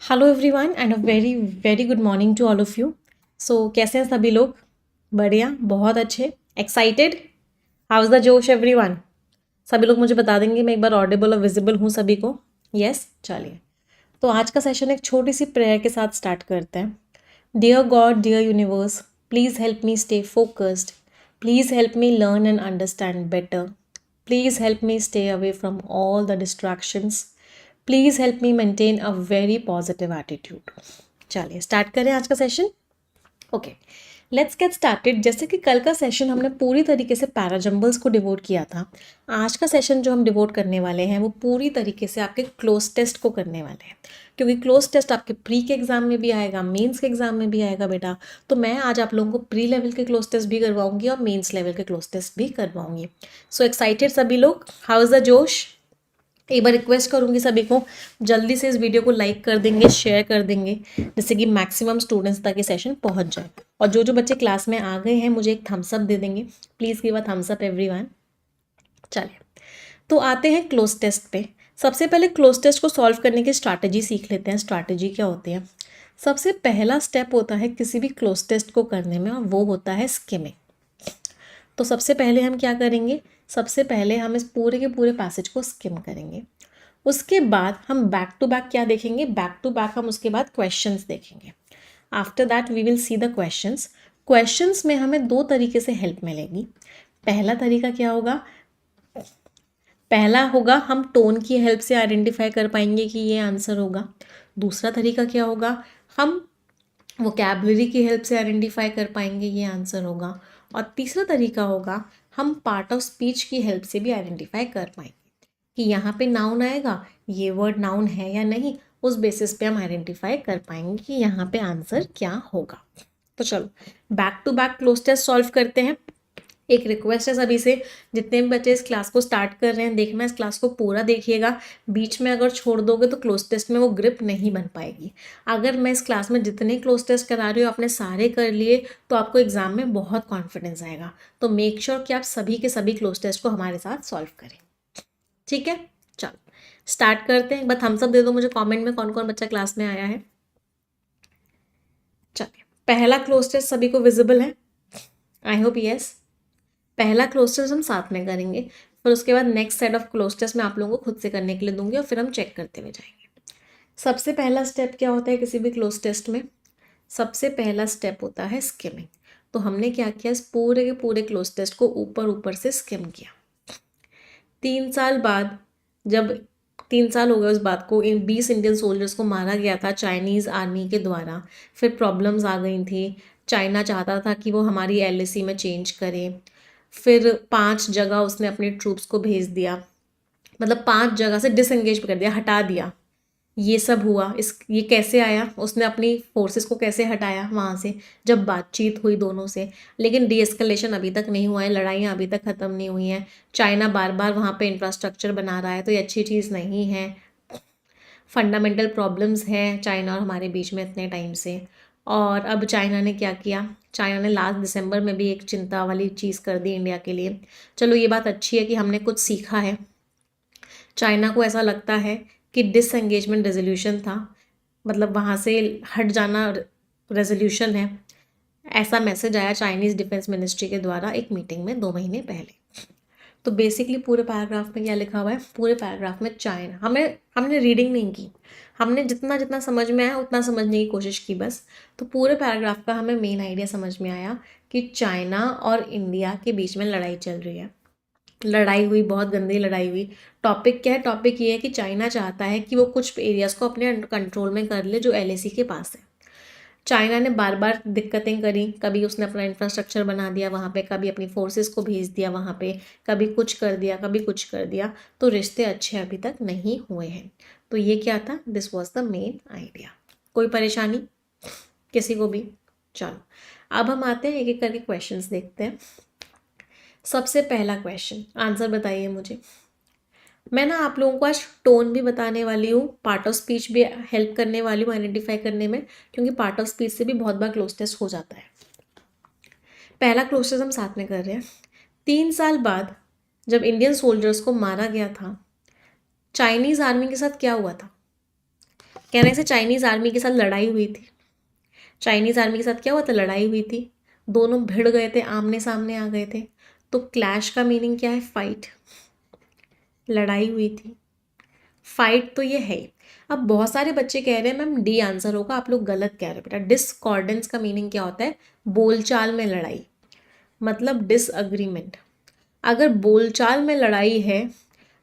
Hello everyone and a very very good morning to all of you. So कैसे हैं सभी लोग? बढ़िया, बहुत अच्छे, एक्साइटेड। हाउ इज़ द जोश एवरीवन? सभी लोग मुझे बता देंगे मैं एक बार ऑडिबल और विजिबल हूँ सभी को? यस, चलिए। तो आज का सेशन एक छोटी सी प्रेयर के साथ स्टार्ट करते हैं। Dear God, dear universe, please help me stay focused. Please help me learn and understand better. Please help me stay away from all the distractions. Please help me maintain a very positive attitude. चलिए start करें आज का session. Okay, let's get started. जैसे कि कल का session हमने पूरी तरीके से पैराजम्बल्स को डिवोट किया था, आज का सेशन जो हम डिवोट करने वाले हैं वो पूरी तरीके से आपके क्लोज टेस्ट को करने वाले हैं, क्योंकि क्लोज टेस्ट आपके प्री के एग्जाम में भी आएगा, मेंस के एग्जाम में भी आएगा बेटा। तो मैं आज आप लोगों को प्री लेवल के क्लोज टेस्ट भी करवाऊंगी और मेंस लेवल के क्लोज टेस्ट भी करवाऊंगी। सो एक्साइटेड सभी लोग? हाउ इज़ द जोश? एक बार रिक्वेस्ट करूंगी सभी को, जल्दी से इस वीडियो को लाइक कर देंगे, शेयर कर देंगे, जिससे कि मैक्सिमम स्टूडेंट्स तक ये सेशन पहुंच जाए। और जो जो बच्चे क्लास में आ गए हैं मुझे एक थम्स अप दे देंगे। Please give a thumbs up everyone. चलिए, तो आते हैं क्लोज टेस्ट पे। सबसे पहले क्लोज टेस्ट को सॉल्व करने की स्ट्रैटेजी सीख लेते हैं। स्ट्रैटेजी क्या होती है? सबसे पहला स्टेप होता है किसी भी क्लोज टेस्ट को करने में, और वो होता है स्किमिंग। तो सबसे पहले हम क्या करेंगे? सबसे पहले हम इस पूरे के पूरे पैसेज को स्किम करेंगे। उसके बाद हम बैक टू बैक क्या देखेंगे? बैक टू बैक हम उसके बाद क्वेश्चंस देखेंगे। After that we will see the questions. Questions में हमें दो तरीके से हेल्प मिलेगी। पहला तरीका क्या होगा? पहला होगा हम टोन की हेल्प से आइडेंटिफाई कर पाएंगे कि ये आंसर होगा। दूसरा तरीका क्या होगा? हम वोकैबुलरी की हेल्प से आइडेंटिफाई कर पाएंगे ये आंसर होगा। और तीसरा तरीका होगा हम पार्ट ऑफ स्पीच की हेल्प से भी आइडेंटिफाई कर पाएंगे कि यहाँ पे नाउन आएगा, ये वर्ड नाउन है या नहीं। उस बेसिस पे हम आइडेंटिफाई कर पाएंगे कि यहाँ पे आंसर क्या होगा। तो चलो back to back cloze test solve करते हैं। एक रिक्वेस्ट है सभी से, जितने भी बच्चे इस क्लास को स्टार्ट कर रहे हैं, देखना इस क्लास को पूरा देखिएगा। बीच में अगर छोड़ दोगे तो क्लोज टेस्ट में वो ग्रिप नहीं बन पाएगी। अगर मैं इस क्लास में जितने क्लोज टेस्ट करा रही हूँ आपने सारे कर लिए तो आपको एग्जाम में बहुत कॉन्फिडेंस आएगा। तो मेक श्योर कि आप सभी के सभी क्लोज टेस्ट को हमारे साथ सॉल्व करें। ठीक है, चलो स्टार्ट करते हैं। एक बार थम्स अप दे दो मुझे कमेंट में कौन कौन बच्चा क्लास में आया है। चलिए, पहला क्लोज टेस्ट सभी को विजिबल है? I hope yes. पहला क्लोज टेस्ट हम साथ में करेंगे, फिर उसके बाद next set of cloze test मैं आप लोगों को खुद से करने के लिए दूंगी और फिर हम चेक करते हुए जाएंगे। सबसे पहला स्टेप क्या होता है किसी भी क्लोज टेस्ट में? सबसे पहला स्टेप होता है स्किमिंग। तो हमने क्या किया? इस पूरे के पूरे क्लोज टेस्ट को ऊपर ऊपर से स्किम किया। 3 साल बाद, जब 3 साल हो गए उस बात को, इन 20 इंडियन सोल्जर्स को मारा गया था चाइनीज़ आर्मी के द्वारा। फिर प्रॉब्लम्स आ गई थी। चाइना चाहता था कि वो हमारी एलएसी में चेंज करे। फिर 5 जगह उसने अपने ट्रूप्स को भेज दिया, मतलब 5 जगह से डिसएंगेज कर दिया, हटा दिया। ये सब हुआ। ये कैसे आया? उसने अपनी फोर्सेस को कैसे हटाया वहाँ से? जब बातचीत हुई दोनों से। लेकिन डीएस्केलेशन अभी तक नहीं हुआ है, लड़ाइयाँ अभी तक ख़त्म नहीं हुई हैं। चाइना बार बार वहाँ पे इंफ्रास्ट्रक्चर बना रहा है, तो ये अच्छी चीज़ नहीं है। फंडामेंटल प्रॉब्लम्स हैं चाइना और हमारे बीच में इतने टाइम से। और अब चाइना ने क्या किया? चाइना ने लास्ट दिसंबर में भी एक चिंता वाली चीज़ कर दी इंडिया के लिए। चलो ये बात अच्छी है कि हमने कुछ सीखा है। चाइना को ऐसा लगता है कि डिसएंगेजमेंट रेजोल्यूशन था, मतलब वहाँ से हट जाना रेजोल्यूशन है। ऐसा मैसेज आया चाइनीज़ डिफेंस मिनिस्ट्री के द्वारा एक मीटिंग में 2 महीने पहले। तो बेसिकली पूरे पैराग्राफ में क्या लिखा हुआ है? पूरे पैराग्राफ में चाइना, हमने रीडिंग नहीं की, हमने जितना जितना समझ में आया उतना समझने की कोशिश की बस। तो पूरे पैराग्राफ का हमें मेन आइडिया समझ में आया कि चाइना और इंडिया के बीच में लड़ाई चल रही है। लड़ाई हुई, बहुत गंदी लड़ाई हुई। टॉपिक क्या है? टॉपिक ये है कि चाइना चाहता है कि वो कुछ एरियाज़ को अपने कंट्रोल में कर ले जो एलएसी के पास है। चाइना ने बार बार दिक्कतें करी, कभी उसने अपना इंफ्रास्ट्रक्चर बना दिया वहाँ पे, कभी अपनी फोर्सेस को भेज दिया वहाँ पे, कभी कुछ कर दिया, कभी कुछ कर दिया। तो रिश्ते अच्छे अभी तक नहीं हुए हैं। तो ये क्या था? This was the main idea. कोई परेशानी किसी को भी? चलो अब हम आते हैं एक एक करके क्वेश्चंस देखते हैं। सबसे पहला क्वेश्चन, आंसर बताइए मुझे। मैं ना आप लोगों को आज टोन भी बताने वाली हूँ, पार्ट ऑफ स्पीच भी हेल्प करने वाली हूँ आइडेंटिफाई करने में, क्योंकि पार्ट ऑफ स्पीच से भी बहुत बार क्लोज टेस्ट हो जाता है। पहला क्लोज टेस्ट हम साथ में कर रहे हैं। 3 साल बाद जब इंडियन सोल्जर्स को मारा गया था, चाइनीज़ आर्मी के साथ क्या हुआ था? कहने से चाइनीज़ आर्मी के साथ लड़ाई हुई थी। चाइनीज़ आर्मी के साथ क्या हुआ था, लड़ाई हुई थी, दोनों भिड़ गए थे, आमने सामने आ गए थे। तो क्लैश का मीनिंग क्या है, फाइट, लड़ाई हुई थी, फाइट तो ये है ही। अब बहुत सारे बच्चे कह रहे हैं मैम डी आंसर होगा, आप लोग गलत कह रहे हो बेटा। डिस्कॉर्डेंस का मीनिंग क्या होता है, बोलचाल में लड़ाई, मतलब डिसअग्रीमेंट। अगर बोलचाल में लड़ाई है,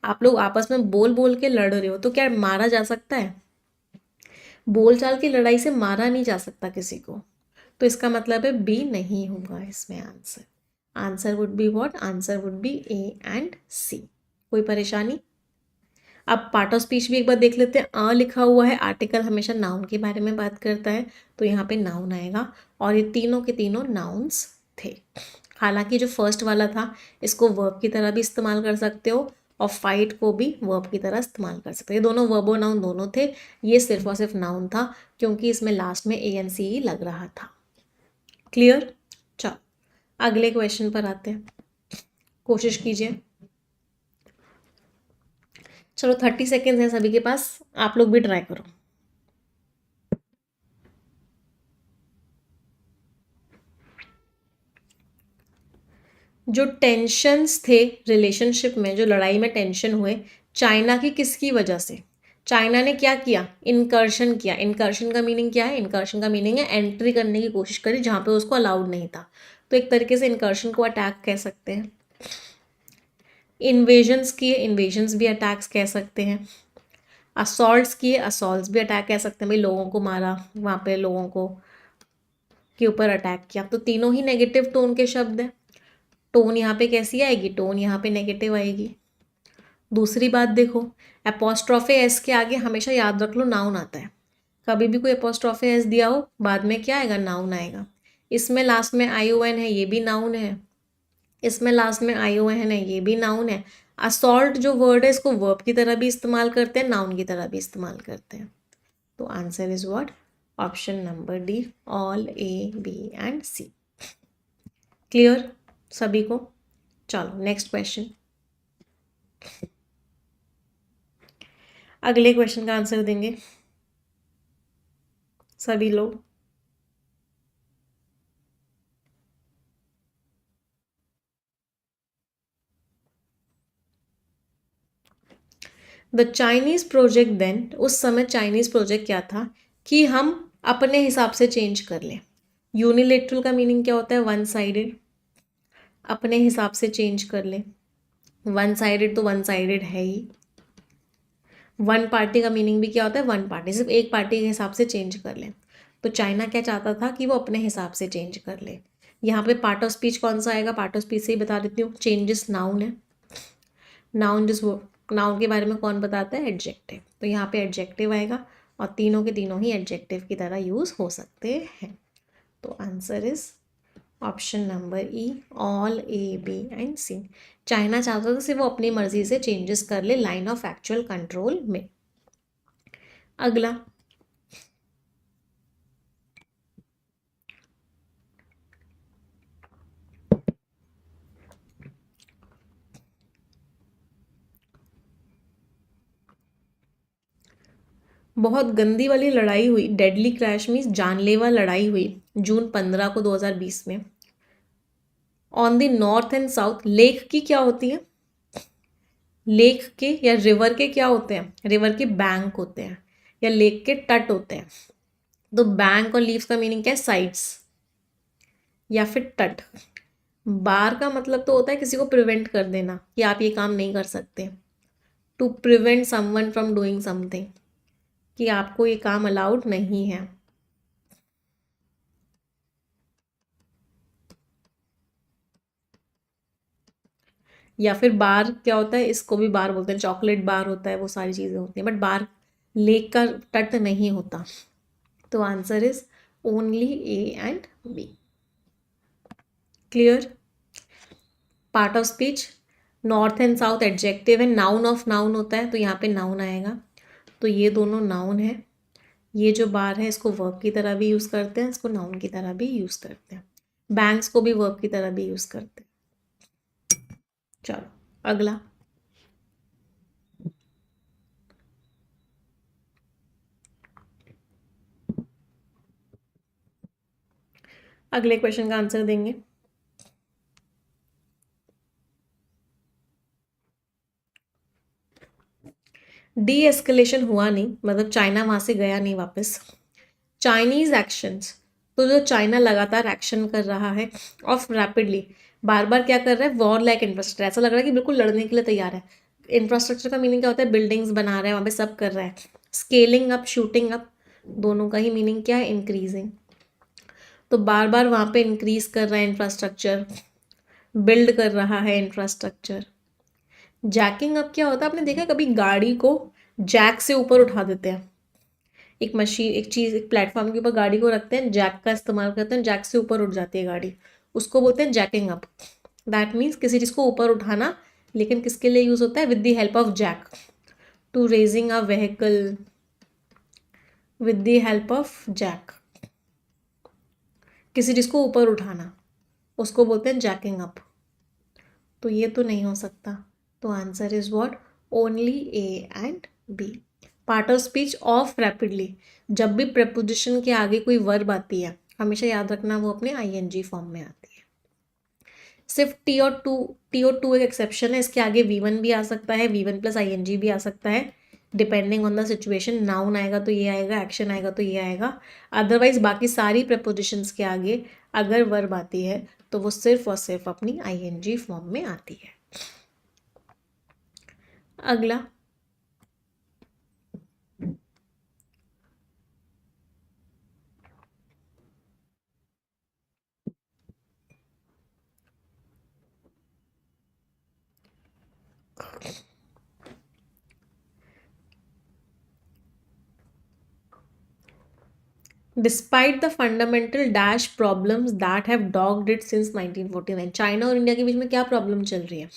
आप लोग आपस में बोल बोल के लड़ रहे हो, तो क्या मारा जा सकता है? बोलचाल की लड़ाई से मारा नहीं जा सकता किसी को। तो इसका मतलब है बी नहीं होगा इसमें answer. Answer would be what, answer would be A and C. कोई परेशानी? अब पार्ट ऑफ स्पीच भी एक बार देख लेते हैं। अ लिखा हुआ है, आर्टिकल हमेशा नाउन के बारे में बात करता है, तो यहाँ पे नाउन आएगा। और ये तीनों के तीनों नाउन्स थे। हालांकि जो फर्स्ट वाला था, इसको वर्ब की तरह भी इस्तेमाल कर सकते हो, और फाइट को भी वर्ब की तरह इस्तेमाल कर सकते हो। ये दोनों वर्ब और नाउन दोनों थे, ये सिर्फ और सिर्फ नाउन था, क्योंकि इसमें लास्ट में ए एन सी ई लग रहा था। क्लियर? चलो अगले क्वेश्चन पर आते हैं, कोशिश कीजिए। चलो 30 सेकेंड है सभी के पास, आप लोग भी ट्राई करो। जो टेंशन्स थे रिलेशनशिप में, जो लड़ाई में टेंशन हुए, चाइना की किसकी वजह से? चाइना ने क्या किया, इनकर्शन किया। इनकर्शन का मीनिंग क्या है, इनकर्शन का मीनिंग है एंट्री करने की कोशिश करी जहाँ पे उसको अलाउड नहीं था। तो एक तरीके से इनकर्शन को अटैक कह सकते हैं। इन्वेजन्स किए, इन्वेजन्स भी अटैक्स कह सकते हैं। असॉल्ट्स किए, असॉल्ट्स भी अटैक कह सकते हैं, भाई लोगों को मारा, वहाँ पे लोगों को के ऊपर अटैक किया। तो तीनों ही नेगेटिव टोन के शब्द हैं। टोन यहाँ पे कैसी आएगी, टोन यहाँ पे नेगेटिव आएगी। दूसरी बात देखो, एपोस्ट्रोफे एस के आगे हमेशा याद रख लो नाउन आता है। कभी भी कोई एपोस्ट्रोफे एस दिया हो, बाद में क्या आएगा, नाउन आएगा। इसमें लास्ट में आई ओ एन है, ये भी नाउन है। इसमें लास्ट में आई ओ एन है, ये भी नाउन है। असॉल्ट जो वर्ड है, इसको वर्ब की तरह भी इस्तेमाल करते हैं, नाउन की तरह भी इस्तेमाल करते हैं। तो answer is what, option number D, all A B and C. Clear सभी को? चलो नेक्स्ट क्वेश्चन। अगले क्वेश्चन का आंसर देंगे सभी लोग। द चाइनीज प्रोजेक्ट देन, उस समय चाइनीज प्रोजेक्ट क्या था कि हम अपने हिसाब से चेंज कर लें। यूनिलेटरल का मीनिंग क्या होता है, वन साइडेड, अपने हिसाब से चेंज कर लें। वन साइडेड तो वन साइडेड है ही। वन पार्टी का मीनिंग भी क्या होता है, वन पार्टी, सिर्फ एक पार्टी के हिसाब से चेंज कर लें। तो चाइना क्या चाहता था कि वो अपने हिसाब से चेंज कर ले। यहाँ पे पार्ट ऑफ स्पीच कौन सा आएगा, पार्ट ऑफ स्पीच से ही बता देती हूँ, चेंजेस नाउन है। नाउन जिस नाउन के बारे में कौन बताता है, एडजेक्टिव। तो यहाँ पे एडजेक्टिव आएगा, और तीनों के तीनों ही एडजेक्टिव की तरह यूज हो सकते हैं। तो answer is option number E, all A B and C. China चाहता था सिर्फ वो अपनी मर्जी से चेंजेस कर ले लाइन ऑफ एक्चुअल कंट्रोल में। अगला, बहुत गंदी वाली लड़ाई हुई, डेडली क्रैश मीन्स जानलेवा लड़ाई हुई, जून 15 को 2020 में, on the north and south. Lake की क्या होती है, लेक के या रिवर के क्या होते हैं, रिवर के बैंक होते हैं, या लेक के तट होते हैं। तो बैंक और लीव्स का मीनिंग क्या है, साइड्स या फिर तट। बार का मतलब तो होता है किसी को प्रिवेंट कर देना, कि आप ये काम नहीं कर सकते, to prevent someone from doing something, कि आपको ये काम अलाउड नहीं है। या फिर बार क्या होता है, इसको भी बार बोलते हैं, चॉकलेट बार होता है, वो सारी चीज़ें होती हैं, बट बार लेक का तट नहीं होता। तो answer is only A and B. Clear? Part of speech, north and south adjective है, नाउन ऑफ नाउन होता है, तो यहाँ पे नाउन आएगा। तो ये दोनों नाउन है। ये जो बार है इसको वर्ब की तरह भी यूज़ करते हैं, इसको नाउन की तरह भी यूज़ करते हैं। बैंक्स को भी वर्ब की तरह भी यूज़ करते हैं। चलो अगला, अगले क्वेश्चन का आंसर देंगे। डी एस्केलेशन हुआ नहीं, मतलब चाइना वहां से गया नहीं वापस। चाइनीज एक्शंस, तो जो चाइना लगातार एक्शन कर रहा है ऑफ रैपिडली, बार बार क्या कर रहा है, वॉर लाइक इंफ्रास्ट्रक्चर, ऐसा लग रहा है कि बिल्कुल लड़ने के लिए तैयार है। इंफ्रास्ट्रक्चर का मीनिंग क्या होता है, बिल्डिंग्स बना रहा है वहाँ पे, सब कर रहा है। स्केलिंग अप, शूटिंग अप, दोनों का ही मीनिंग क्या है, इंक्रीजिंग। तो बार बार वहाँ पे इंक्रीज कर रहा है इंफ्रास्ट्रक्चर, बिल्ड कर रहा है इंफ्रास्ट्रक्चर। जैकिंग अप क्या होता है, आपने देखा है कभी गाड़ी को जैक से ऊपर उठा देते हैं, एक मशीन, एक चीज, एक प्लेटफॉर्म के ऊपर गाड़ी को रखते हैं, जैक का इस्तेमाल करते हैं, जैक से ऊपर उठ जाती है गाड़ी, उसको बोलते हैं जैकिंग अप। दैट मीन्स किसी चीज को ऊपर उठाना, लेकिन किसके लिए यूज होता है, with the help of jack, to raising a vehicle with the help of jack, किसी चीज को ऊपर उठाना, उसको बोलते हैं जैकिंग अप। तो ये तो नहीं हो सकता, तो answer is what, only A and B. Part of speech of rapidly, जब भी प्रपोजिशन के आगे कोई वर्ब आती है, हमेशा याद रखना वो अपने आईएनजी फॉर्म में आती है। सिर्फ टी और टू एक एक्सेप्शन है, इसके आगे वी1 भी आ सकता है, वी1 प्लस आईएनजी भी आ सकता है, depending on the situation. Noun आएगा तो ये आएगा, एक्शन आएगा तो ये आएगा। अदरवाइज बाकी सारी प्रपोजिशंस के आगे अगर वर्ब आती है तो वो सिर्फ और सिर्फ अपनी आईएनजी फॉर्म में आती है। अगला, despite the fundamental dash problems that have dogged it since 1949, China और इंडिया के बीच में क्या प्रॉब्लम चल रही है,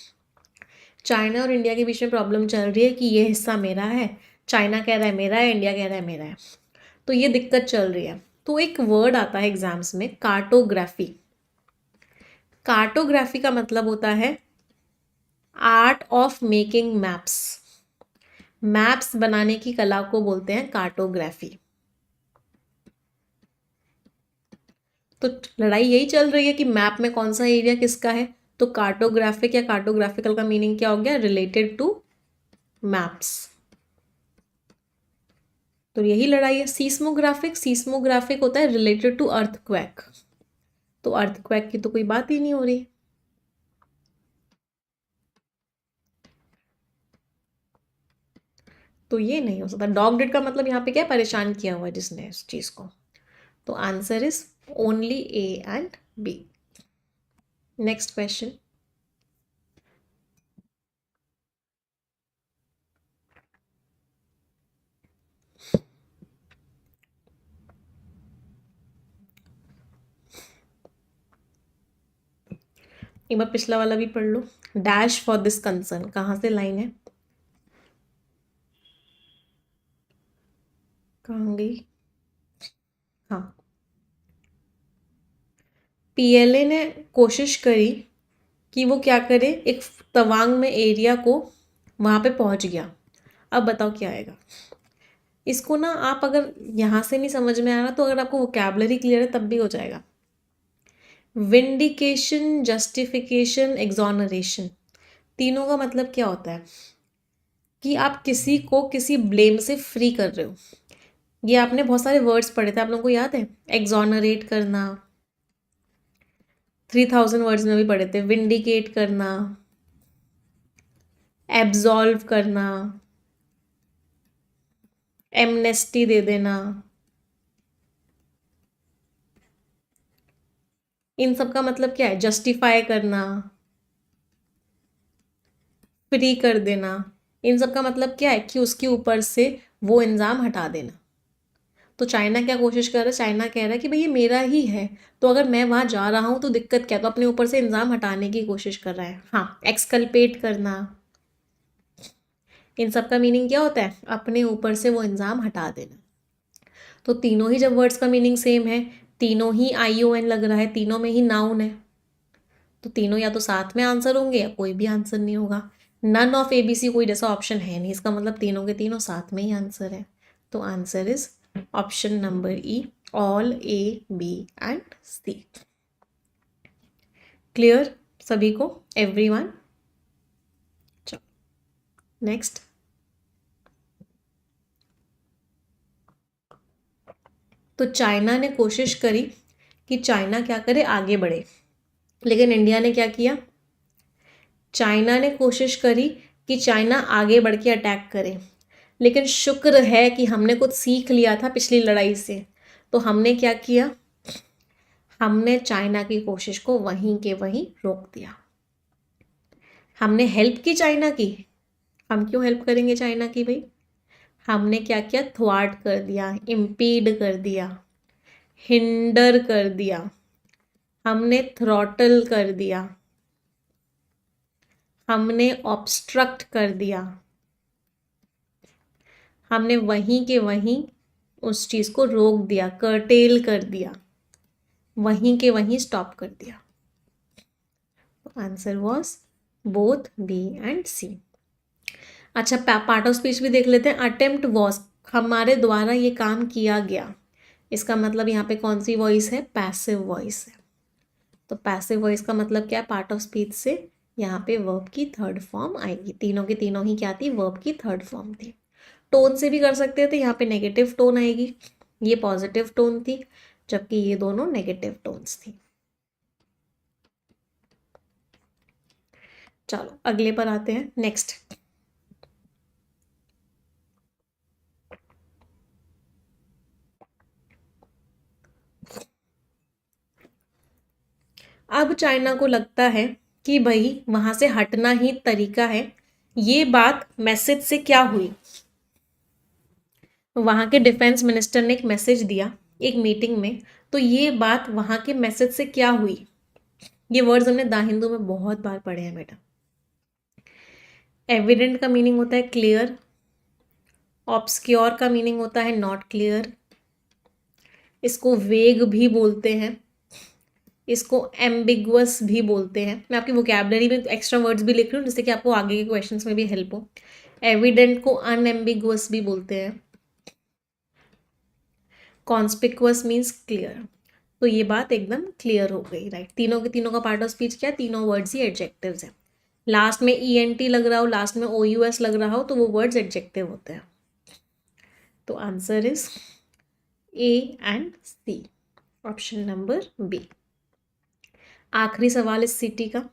चाइना और इंडिया के बीच में प्रॉब्लम चल रही है कि ये हिस्सा मेरा है, चाइना कह रहा है मेरा है, इंडिया कह रहा है मेरा है, तो ये दिक्कत चल रही है। तो एक वर्ड आता है एग्जाम्स में, कार्टोग्राफी। कार्टोग्राफी का मतलब होता है art of making maps, maps बनाने की कला को बोलते हैं कार्टोग्राफी। तो लड़ाई यही चल रही है कि मैप में कौन सा एरिया किसका है, तो कार्टोग्राफिक या कार्टोग्राफिकल का मीनिंग क्या हो गया, रिलेटेड टू मैप्स। तो यही लड़ाई है। सीस्मोग्राफिक, सीस्मोग्राफिक होता है रिलेटेड टू अर्थक्वेक, तो अर्थक्वेक की तो कोई बात ही नहीं हो रही। तो ये नहीं हो सकता। डॉग डिड का मतलब यहाँ पे क्या है, परेशान किया हुआ है जिसने इस चीज को। तो answer is only A and B. Next question, एक बार पिछला वाला भी पढ़ लो। डैश फॉर दिस कंसर्न, कहाँ से लाइन है, कहाँ गई, हाँ। पीएलए ने कोशिश करी कि वो क्या करे, एक तवांग में एरिया को वहां पे पहुंच गया। अब बताओ क्या आएगा। इसको ना आप अगर यहाँ से नहीं समझ में आ रहा तो अगर आपको वोकैबलरी क्लियर है तब भी हो जाएगा। विंडिकेशन, जस्टिफिकेशन, एग्जॉनरेशन, तीनों का मतलब क्या होता है कि आप किसी को किसी ब्लेम से फ्री कर रहे हो। ये आपने बहुत सारे वर्ड्स पढ़े थे, आप लोगों को याद है, एग्जॉनरेट करना, 3000 वर्ड्स में भी पढ़े थे, विंडिकेट करना, एब्जॉल्व करना, एमनेस्टी दे देना, इन सब का मतलब क्या है, जस्टिफाई करना, फ्री कर देना। इन सब का मतलब क्या है कि उसके ऊपर से वो इल्ज़ाम हटा देना। तो चाइना क्या कोशिश कर रहा है, चाइना कह रहा है कि भाई ये मेरा ही है, तो अगर मैं वहां जा रहा हूं तो दिक्कत क्या, तो अपने ऊपर से इल्ज़ाम हटाने की कोशिश कर रहा है। हाँ, एक्सकल्पेट करना, इन सब का मीनिंग क्या होता है, अपने ऊपर से वो इल्ज़ाम हटा देना। तो तीनों ही जब वर्ड्स का मीनिंग सेम है, तीनों ही ION लग रहा है, तीनों में ही नाउन है, तो तीनों या तो साथ में आंसर होंगे या कोई भी आंसर नहीं होगा। नन ऑफ ABC कोई जैसा ऑप्शन है नहीं, इसका मतलब तीनों के तीनों साथ में ही आंसर है। तो answer is option number E, all A B and C. Clear सभी को, एवरीवन? चलो नेक्स्ट। तो चाइना ने कोशिश करी कि चाइना क्या करे, आगे बढ़े, लेकिन इंडिया ने क्या किया? चाइना ने कोशिश करी कि चाइना आगे बढ़ के अटैक करे, लेकिन शुक्र है कि हमने कुछ सीख लिया था पिछली लड़ाई से। तो हमने क्या किया? हमने चाइना की कोशिश को वहीं के वहीं रोक दिया। हमने हेल्प की चाइना की। हम क्यों हेल्प करेंगे चाइना की भाई? हमने क्या किया? थ्वार्ट कर दिया, इम्पीड कर दिया, हिंडर कर दिया, हमने थ्रॉटल कर दिया, हमने ऑब्स्ट्रक्ट कर दिया, हमने वहीं के वहीं उस चीज़ को रोक दिया, कर्टेल कर दिया, वहीं के वहीं स्टॉप कर दिया। Answer was both B and C. अच्छा, पार्ट ऑफ स्पीच भी देख लेते हैं। अटेम्प्ट वॉज, हमारे द्वारा ये काम किया गया, इसका मतलब यहाँ पे कौन सी वॉइस है? पैसिव वॉइस है। तो पैसिव वॉइस का मतलब क्या है? पार्ट ऑफ स्पीच से यहाँ पे वर्ब की थर्ड फॉर्म आएगी। तीनों की तीनों ही क्या थी? वर्ब की थर्ड फॉर्म थी। टोन से भी कर सकते थे, यहाँ पे नेगेटिव टोन आएगी, ये पॉजिटिव टोन थी, जबकि ये दोनों नेगेटिव टोन्स थी। चलो अगले पर आते हैं, नेक्स्ट। अब चाइना को लगता है कि भाई वहां से हटना ही तरीका है। ये बात मैसेज से क्या हुई? वहां के डिफेंस मिनिस्टर ने एक मैसेज दिया एक मीटिंग में। तो ये बात वहां के मैसेज से क्या हुई? ये वर्ड्स हमने द हिंदू में बहुत बार पढ़े हैं बेटा। एविडेंट का मीनिंग होता है क्लियर, ऑब्सक्योर का मीनिंग होता है नॉट क्लियर, इसको वेग भी बोलते हैं, इसको एम्बिगुअस भी बोलते हैं। मैं आपकी वोकैबलरी में एक्स्ट्रा वर्ड्स भी लिख रही हूँ जिससे कि आपको आगे के क्वेश्चंस में भी हेल्प हो। एविडेंट को अनएम्बिगुअस भी बोलते हैं। Conspicuous means clear. तो ये बात एकदम क्लियर हो गई, राइट। तीनों के तीनों का पार्ट ऑफ स्पीच क्या है? तीनों वर्ड्स ही एडजेक्टिव्स हैं। लास्ट में ई एन टी लग रहा हो, लास्ट में ओ यू एस लग रहा हो, तो वो वर्ड्स एडजेक्टिव होते हैं। तो answer is A and C, option number B. आखिरी सवाल इस सिटी का।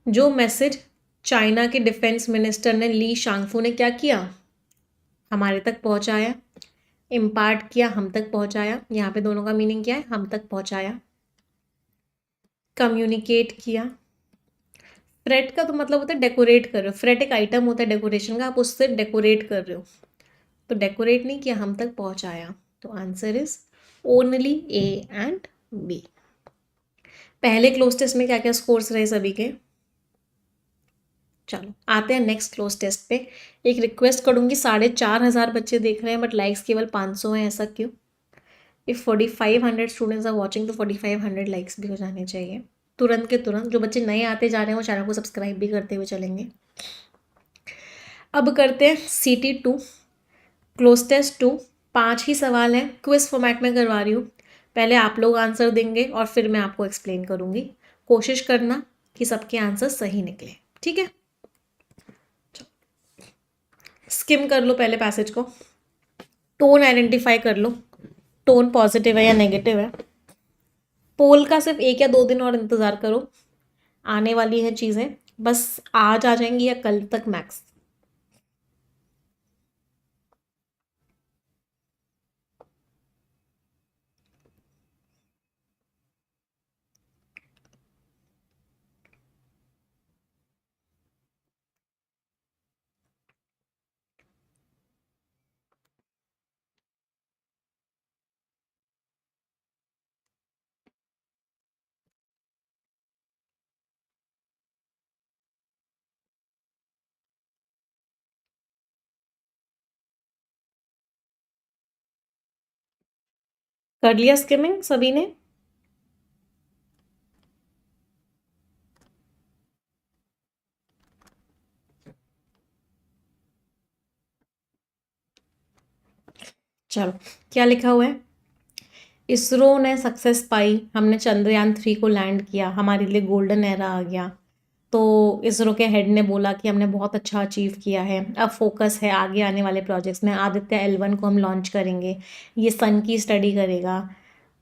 जो मैसेज चाइना के डिफेंस मिनिस्टर ने ली शांगफू ने क्या किया? हमारे तक पहुंचाया, इम्पार्ट किया, हम तक पहुंचाया। यहाँ पे दोनों का मीनिंग क्या है? हम तक पहुंचाया, कम्युनिकेट किया। फ्रेट का तो मतलब होता है डेकोरेट कर रहे हो। फ्रेट एक आइटम होता है डेकोरेशन का, आप उससे डेकोरेट कर रहे हो। तो डेकोरेट नहीं किया, हम तक पहुंचाया। तो answer is only A and B. पहले क्लोज टेस्ट में क्या क्या स्कोर्स रहे सभी के? चलो आते हैं नेक्स्ट क्लोज टेस्ट पे। एक रिक्वेस्ट करूंगी, 4,500 बच्चे देख रहे हैं बट लाइक्स केवल 500 हैं, ऐसा क्यों? इफ 4,500 स्टूडेंट्स आर वॉचिंग तो 4,500 लाइक्स भी हो जाने चाहिए तुरंत के तुरंत। जो बच्चे नए आते जा रहे हैं वो चैनल को सब्सक्राइब भी करते हुए चलेंगे। अब करते हैं CT2 क्लोज टेस्ट 2। 5 ही सवाल हैं, क्विज फॉर्मेट में करवा रही हूँ। पहले आप लोग आंसर देंगे और फिर मैं आपको एक्सप्लेन करूंगी। कोशिश करना कि सबके आंसर सही निकले, ठीक है? स्किम कर लो पहले पैसेज को, टोन आइडेंटिफाई कर लो, टोन पॉजिटिव है या नेगेटिव है। पोल का सिर्फ 1 या 2 दिन और इंतज़ार करो, आने वाली है चीज़ें, बस आज आ जाएंगी या कल तक मैक्स। कर लिया स्किमिंग सभी ने? चलो, क्या लिखा हुआ है? इसरो ने सक्सेस पाई, हमने चंद्रयान 3 को लैंड किया, हमारे लिए गोल्डन एरा आ गया। तो इसरो के हेड ने बोला कि हमने बहुत अच्छा अचीव किया है, अब फोकस है आगे आने वाले प्रोजेक्ट्स में। आदित्य L1 को हम लॉन्च करेंगे, ये सन की स्टडी करेगा।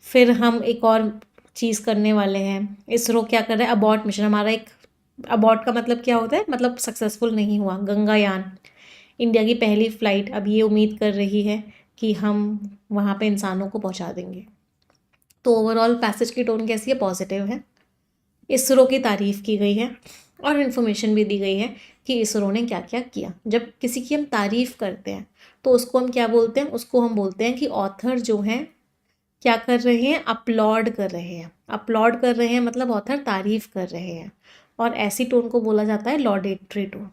फिर हम एक और चीज़ करने वाले हैं। इसरो क्या कर रहा है? अबॉर्ट मिशन, हमारा एक अबॉर्ट का मतलब क्या होता है? मतलब सक्सेसफुल नहीं हुआ। गंगायान, इंडिया की पहली फ्लाइट, अब ये उम्मीद कर रही है कि हम वहाँ पे इंसानों को पहुँचा देंगे। तो ओवरऑल पैसेज की टोन कैसी है? पॉजिटिव है। इसरो की तारीफ़ की गई है और इन्फॉर्मेशन भी दी गई है कि इसरो ने क्या क्या किया। जब किसी की हम तारीफ़ करते हैं तो उसको हम क्या बोलते हैं? उसको हम बोलते हैं कि ऑथर जो हैं क्या कर रहे हैं? अपलॉड कर रहे हैं। अपलॉड कर रहे हैं मतलब ऑथर तारीफ़ कर रहे हैं, और ऐसी टोन को बोला जाता है लॉडेटरी टोन।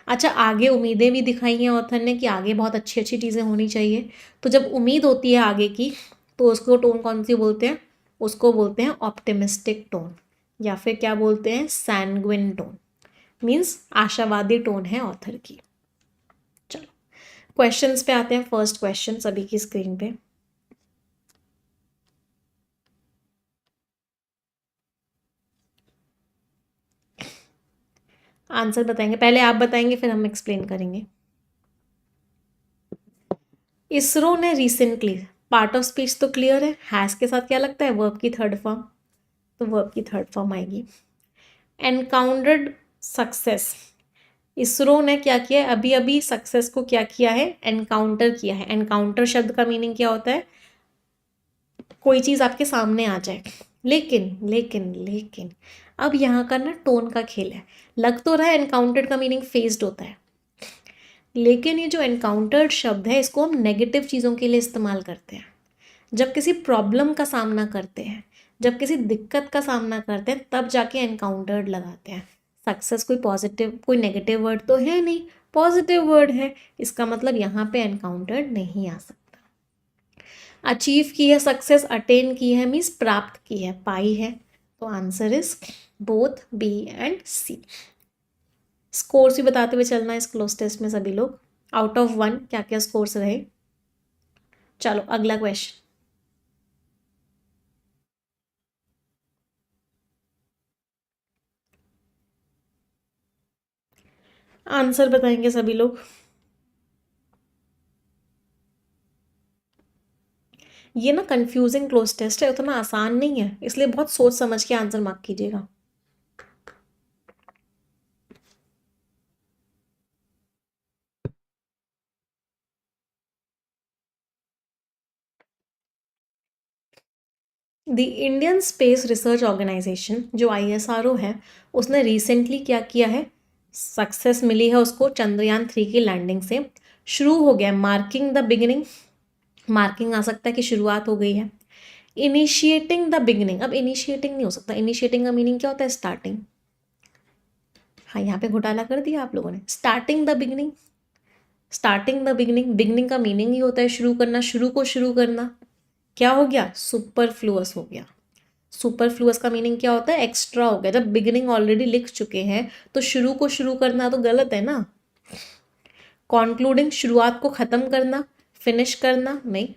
अच्छा, आगे उम्मीदें भी दिखाई हैं ऑथर ने कि आगे बहुत अच्छी अच्छी चीज़ें होनी चाहिए। तो जब उम्मीद होती है आगे की, तो उसको टोन कौन सी बोलते हैं? उसको बोलते हैं ऑप्टिमिस्टिक टोन, या फिर क्या बोलते हैं? Sanguine tone. मीन्स आशावादी टोन है ऑथर की। चलो, क्वेश्चंस पे आते हैं। फर्स्ट क्वेश्चन सभी की स्क्रीन पे। आंसर बताएंगे, पहले आप बताएंगे फिर हम एक्सप्लेन करेंगे। इसरो ने रिसेंटली, पार्ट ऑफ स्पीच तो क्लियर है, हैज़ के साथ क्या लगता है? वर्ब की थर्ड फॉर्म, तो वर्ब की थर्ड फॉर्म आएगी। एनकाउंटर्ड सक्सेस, इसरो ने क्या किया है? अभी अभी सक्सेस को क्या किया है? एनकाउंटर किया है। एनकाउंटर शब्द का मीनिंग क्या होता है? कोई चीज़ आपके सामने आ जाए। लेकिन लेकिन लेकिन अब यहाँ का ना टोन का खेल है। लग तो रहा है एनकाउंटर्ड का मीनिंग फेस्ड होता है, लेकिन ये जो एनकाउंटर्ड शब्द है इसको हम नेगेटिव चीज़ों के लिए इस्तेमाल करते हैं। जब किसी प्रॉब्लम का सामना करते हैं, जब किसी दिक्कत का सामना करते हैं, तब जाके एनकाउंटर्ड लगाते हैं। सक्सेस कोई पॉजिटिव कोई नेगेटिव वर्ड तो है नहीं, पॉजिटिव वर्ड है, इसका मतलब यहाँ पे एनकाउंटर्ड नहीं आ सकता। अचीव की है सक्सेस, अटेन की है मीन्स प्राप्त की है, पाई है। तो answer is both B and C. Scores भी बताते हुए चलना इस क्लोज टेस्ट में सभी लोग। आउट ऑफ 1 क्या क्या स्कोर्स रहे। चलो अगला क्वेश्चन। आंसर बताएंगे सभी लोग। ये ना कंफ्यूजिंग क्लोज टेस्ट है, उतना आसान नहीं है, इसलिए बहुत सोच समझ के आंसर मार्क कीजिएगा। The Indian Space Research Organisation जो ISRO है, उसने रिसेंटली क्या किया है? सक्सेस मिली है उसको चंद्रयान 3 की लैंडिंग से। शुरू हो गया, मार्किंग द बिगिनिंग, मार्किंग आ सकता है कि शुरुआत हो गई है। इनिशिएटिंग द बिगिनिंग, अब इनिशिएटिंग नहीं हो सकता, इनिशिएटिंग का मीनिंग क्या होता है? स्टार्टिंग। हाँ, यहाँ पे घोटाला कर दिया आप लोगों ने। Starting the beginning, starting the beginning, beginning का मीनिंग ही होता है शुरू करना, शुरू को शुरू करना। क्या हो गया? सुपरफ्लुअस हो गया। सुपरफ्लुअस का मीनिंग क्या होता है? एक्स्ट्रा हो गया। जब बिगिनिंग ऑलरेडी लिख चुके हैं तो शुरू को शुरू करना तो गलत है ना। कॉन्क्लूडिंग, शुरुआत को ख़त्म करना, फिनिश करना, नहीं,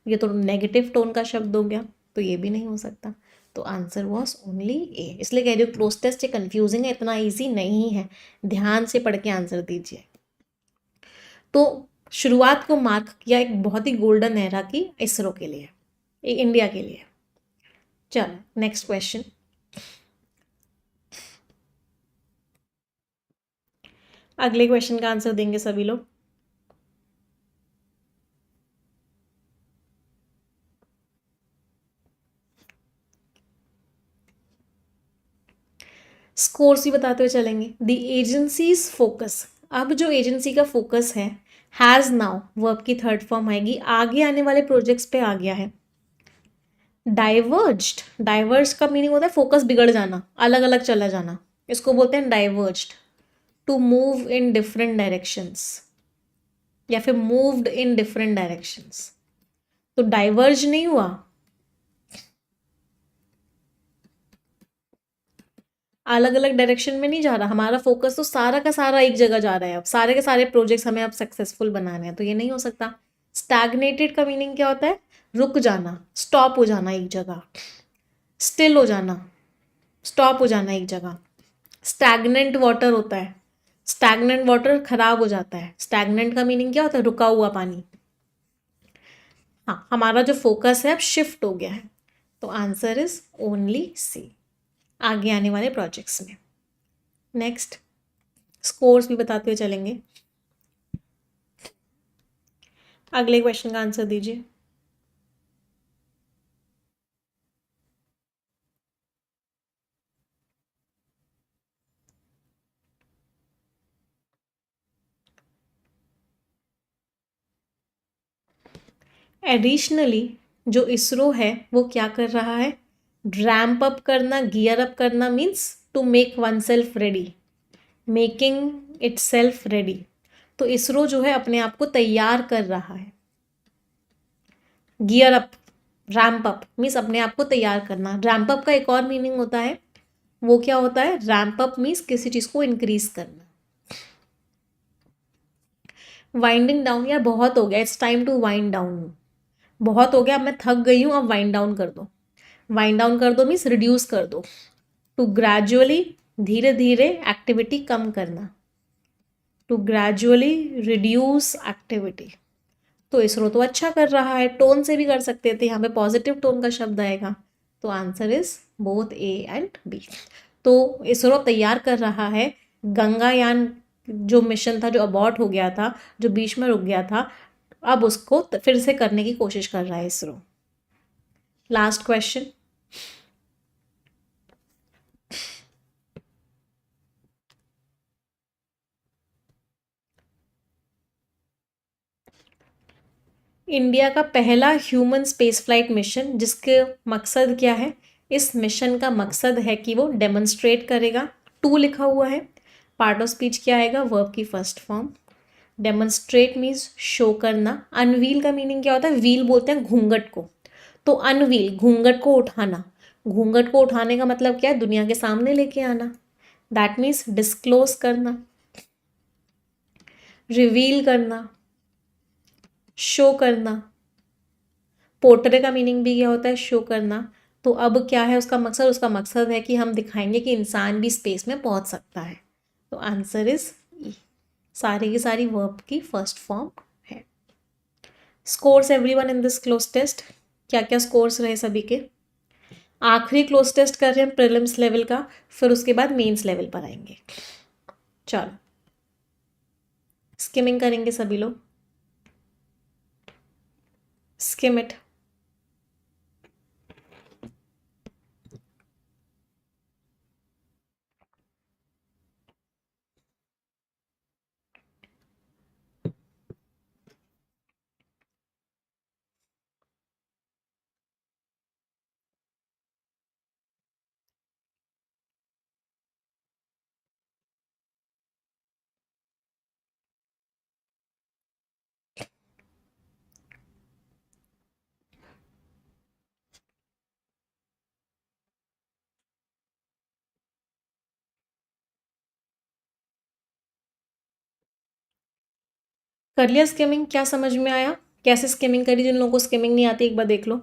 ये तो नेगेटिव टोन का शब्द हो गया, तो ये भी नहीं हो सकता। तो आंसर वॉज ओनली ए। इसलिए कह रही हूँ क्लोज टेस्ट ये कन्फ्यूजिंग है, इतना ईजी नहीं है, ध्यान से पढ़ के आंसर दीजिए। तो शुरुआत को मार्क किया एक बहुत ही गोल्डन एरा की इसरो के लिए, इंडिया के लिए। चलो नेक्स्ट क्वेश्चन। अगले क्वेश्चन का आंसर देंगे सभी लोग। स्कोर्स भी बताते हुए चलेंगे। द एजेंसीज फोकस, अब जो एजेंसी का फोकस है, हैज़ नाउ, वर्ब की थर्ड फॉर्म आएगी, आगे आने वाले प्रोजेक्ट्स पे आ गया है। डाइवर्ज्ड, डाइवर्ज का मीनिंग होता है फोकस बिगड़ जाना, अलग अलग चला जाना, इसको बोलते हैं diverged. To move in different directions, या फिर मूव्ड इन डिफरेंट डायरेक्शंस। तो डाइवर्ज नहीं हुआ, अलग अलग डायरेक्शन में नहीं जा रहा, हमारा फोकस तो सारा का सारा एक जगह जा रहा है, अब सारे के सारे प्रोजेक्ट्स हमें अब सक्सेसफुल बनाने हैं, तो ये नहीं हो सकता। स्टैग्नेटेड का मीनिंग क्या होता है? रुक जाना, स्टॉप हो जाना एक जगह, स्टिल हो जाना, स्टॉप हो जाना एक जगह। स्टैग्नेंट वाटर होता है, स्टैग्नेंट वाटर खराब हो जाता है। स्टैग्नेंट का मीनिंग क्या होता है? रुका हुआ पानी। हाँ, हमारा जो फोकस है अब शिफ्ट हो गया है, तो आंसर इज ओनली सी आगे आने वाले प्रोजेक्ट्स में। नेक्स्ट, स्कोर्स भी बताते हुए चलेंगे। अगले क्वेश्चन का आंसर दीजिए। एडिशनली जो इसरो है वो क्या कर रहा है? रैम्प अप करना, गियर अप करना means to make one self ready, making it self ready. तो इसरो जो है अपने आप को तैयार कर रहा है। Gear up, ramp up means अपने आप को तैयार करना। रैम्प अप का एक और मीनिंग होता है, वो क्या होता है? रैम्प अप मीन्स किसी चीज़ को इंक्रीज करना। वाइंडिंग डाउन, यार बहुत हो गया, it's time to wind down. बहुत हो गया, अब मैं थक गई हूँ, अब वाइंड डाउन कर दो। वाइंड डाउन कर दो मीन्स रिड्यूस कर दो, टू ग्रेजुअली, धीरे धीरे एक्टिविटी कम करना, टू ग्रेजुअली रिड्यूस एक्टिविटी। तो इसरो तो अच्छा कर रहा है, टोन से भी कर सकते थे, यहाँ पे पॉजिटिव टोन का शब्द आएगा, तो answer is both A and B. तो इसरो तैयार कर रहा है गंगायान, जो मिशन था जो अबॉर्ट हो गया था, जो बीच में रुक गया था, अब उसको फिर से करने की कोशिश कर रहा है इसरो। Last question. इंडिया का पहला ह्यूमन स्पेस फ्लाइट मिशन, जिसके मकसद क्या है? इस मिशन का मकसद है कि वो डेमोन्स्ट्रेट करेगा, टू लिखा हुआ है, पार्ट ऑफ स्पीच क्या आएगा? वर्ब की first form. Demonstrate means show करना। अनवील का मीनिंग क्या होता है? व्हील बोलते हैं घूंघट को, तो अनवील घूंघट को उठाना। घूंघट को उठाने का मतलब क्या है? दुनिया के सामने लेके आना, दैट मीन्स डिस्क्लोज करना, रिवील करना, शो करना। पोर्ट्रे का मीनिंग भी क्या होता है? शो करना। तो अब क्या है उसका मकसद? उसका मकसद है कि हम दिखाएंगे कि इंसान भी स्पेस में पहुंच सकता है, तो आंसर इज ई। सारी की सारी वर्ब की फर्स्ट फॉर्म है। Scores everyone in this cloze test, क्या क्या स्कोर्स रहे सभी के? आखिरी क्लोज टेस्ट कर रहे हैं प्रीलिम्स लेवल का, फिर उसके बाद मेंस लेवल पर आएंगे। चलो, स्किमिंग करेंगे सभी लोग, स्किम इट। कर लिया स्किमिंग? क्या समझ में आया? कैसे स्किमिंग करी? जिन लोगों को स्किमिंग नहीं आती एक बार देख लो।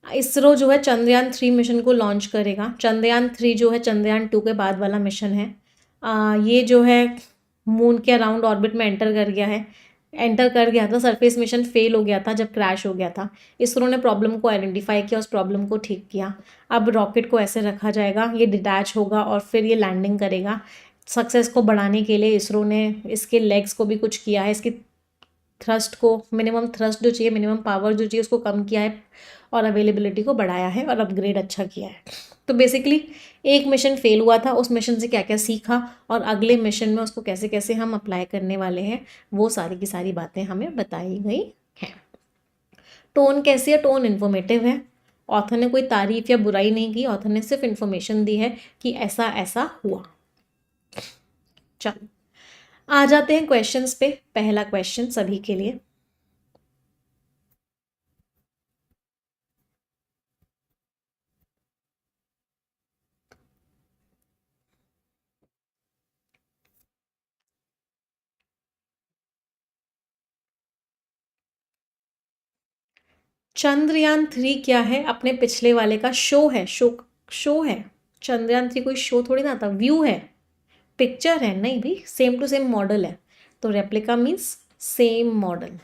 इसरो जो है चंद्रयान 3 मिशन को लॉन्च करेगा। चंद्रयान 3 जो है चंद्रयान 2 के बाद वाला मिशन है। ये जो है मून के अराउंड ऑर्बिट में एंटर कर गया था। सरफेस मिशन फेल हो गया था जब क्रैश हो गया था। इसरो ने प्रॉब्लम को आइडेंटिफाई किया, उस प्रॉब्लम को ठीक किया। अब रॉकेट को ऐसे रखा जाएगा, ये डिटैच होगा और फिर ये लैंडिंग करेगा। सक्सेस को बढ़ाने के लिए इसरो ने इसके लेग्स को भी कुछ किया है, इसकी थ्रस्ट को, मिनिमम थ्रस्ट जो चाहिए, मिनिमम पावर जो चाहिए उसको कम किया है, और अवेलेबिलिटी को बढ़ाया है और अपग्रेड अच्छा किया है। तो बेसिकली एक मिशन फेल हुआ था, उस मिशन से क्या क्या सीखा और अगले मिशन में उसको कैसे कैसे हम अप्लाई करने वाले हैं, वो सारी की सारी बातें हमें बताई गई हैं। टोन कैसी है? टोन इन्फॉर्मेटिव है। ऑथर ने कोई तारीफ या बुराई नहीं की, ऑथर ने सिर्फ इन्फॉर्मेशन दी है कि ऐसा ऐसा हुआ। चलो, आ जाते हैं क्वेश्चंस पे। पहला क्वेश्चन सभी के लिए, चंद्रयान 3 क्या है? अपने पिछले वाले का शो है, शो है। चंद्रयान 3 कोई शो थोड़ी ना था, व्यू है, पिक्चर है। नहीं भी, सेम टू सेम मॉडल है। तो रेप्लिका मीन्स सेम मॉडल,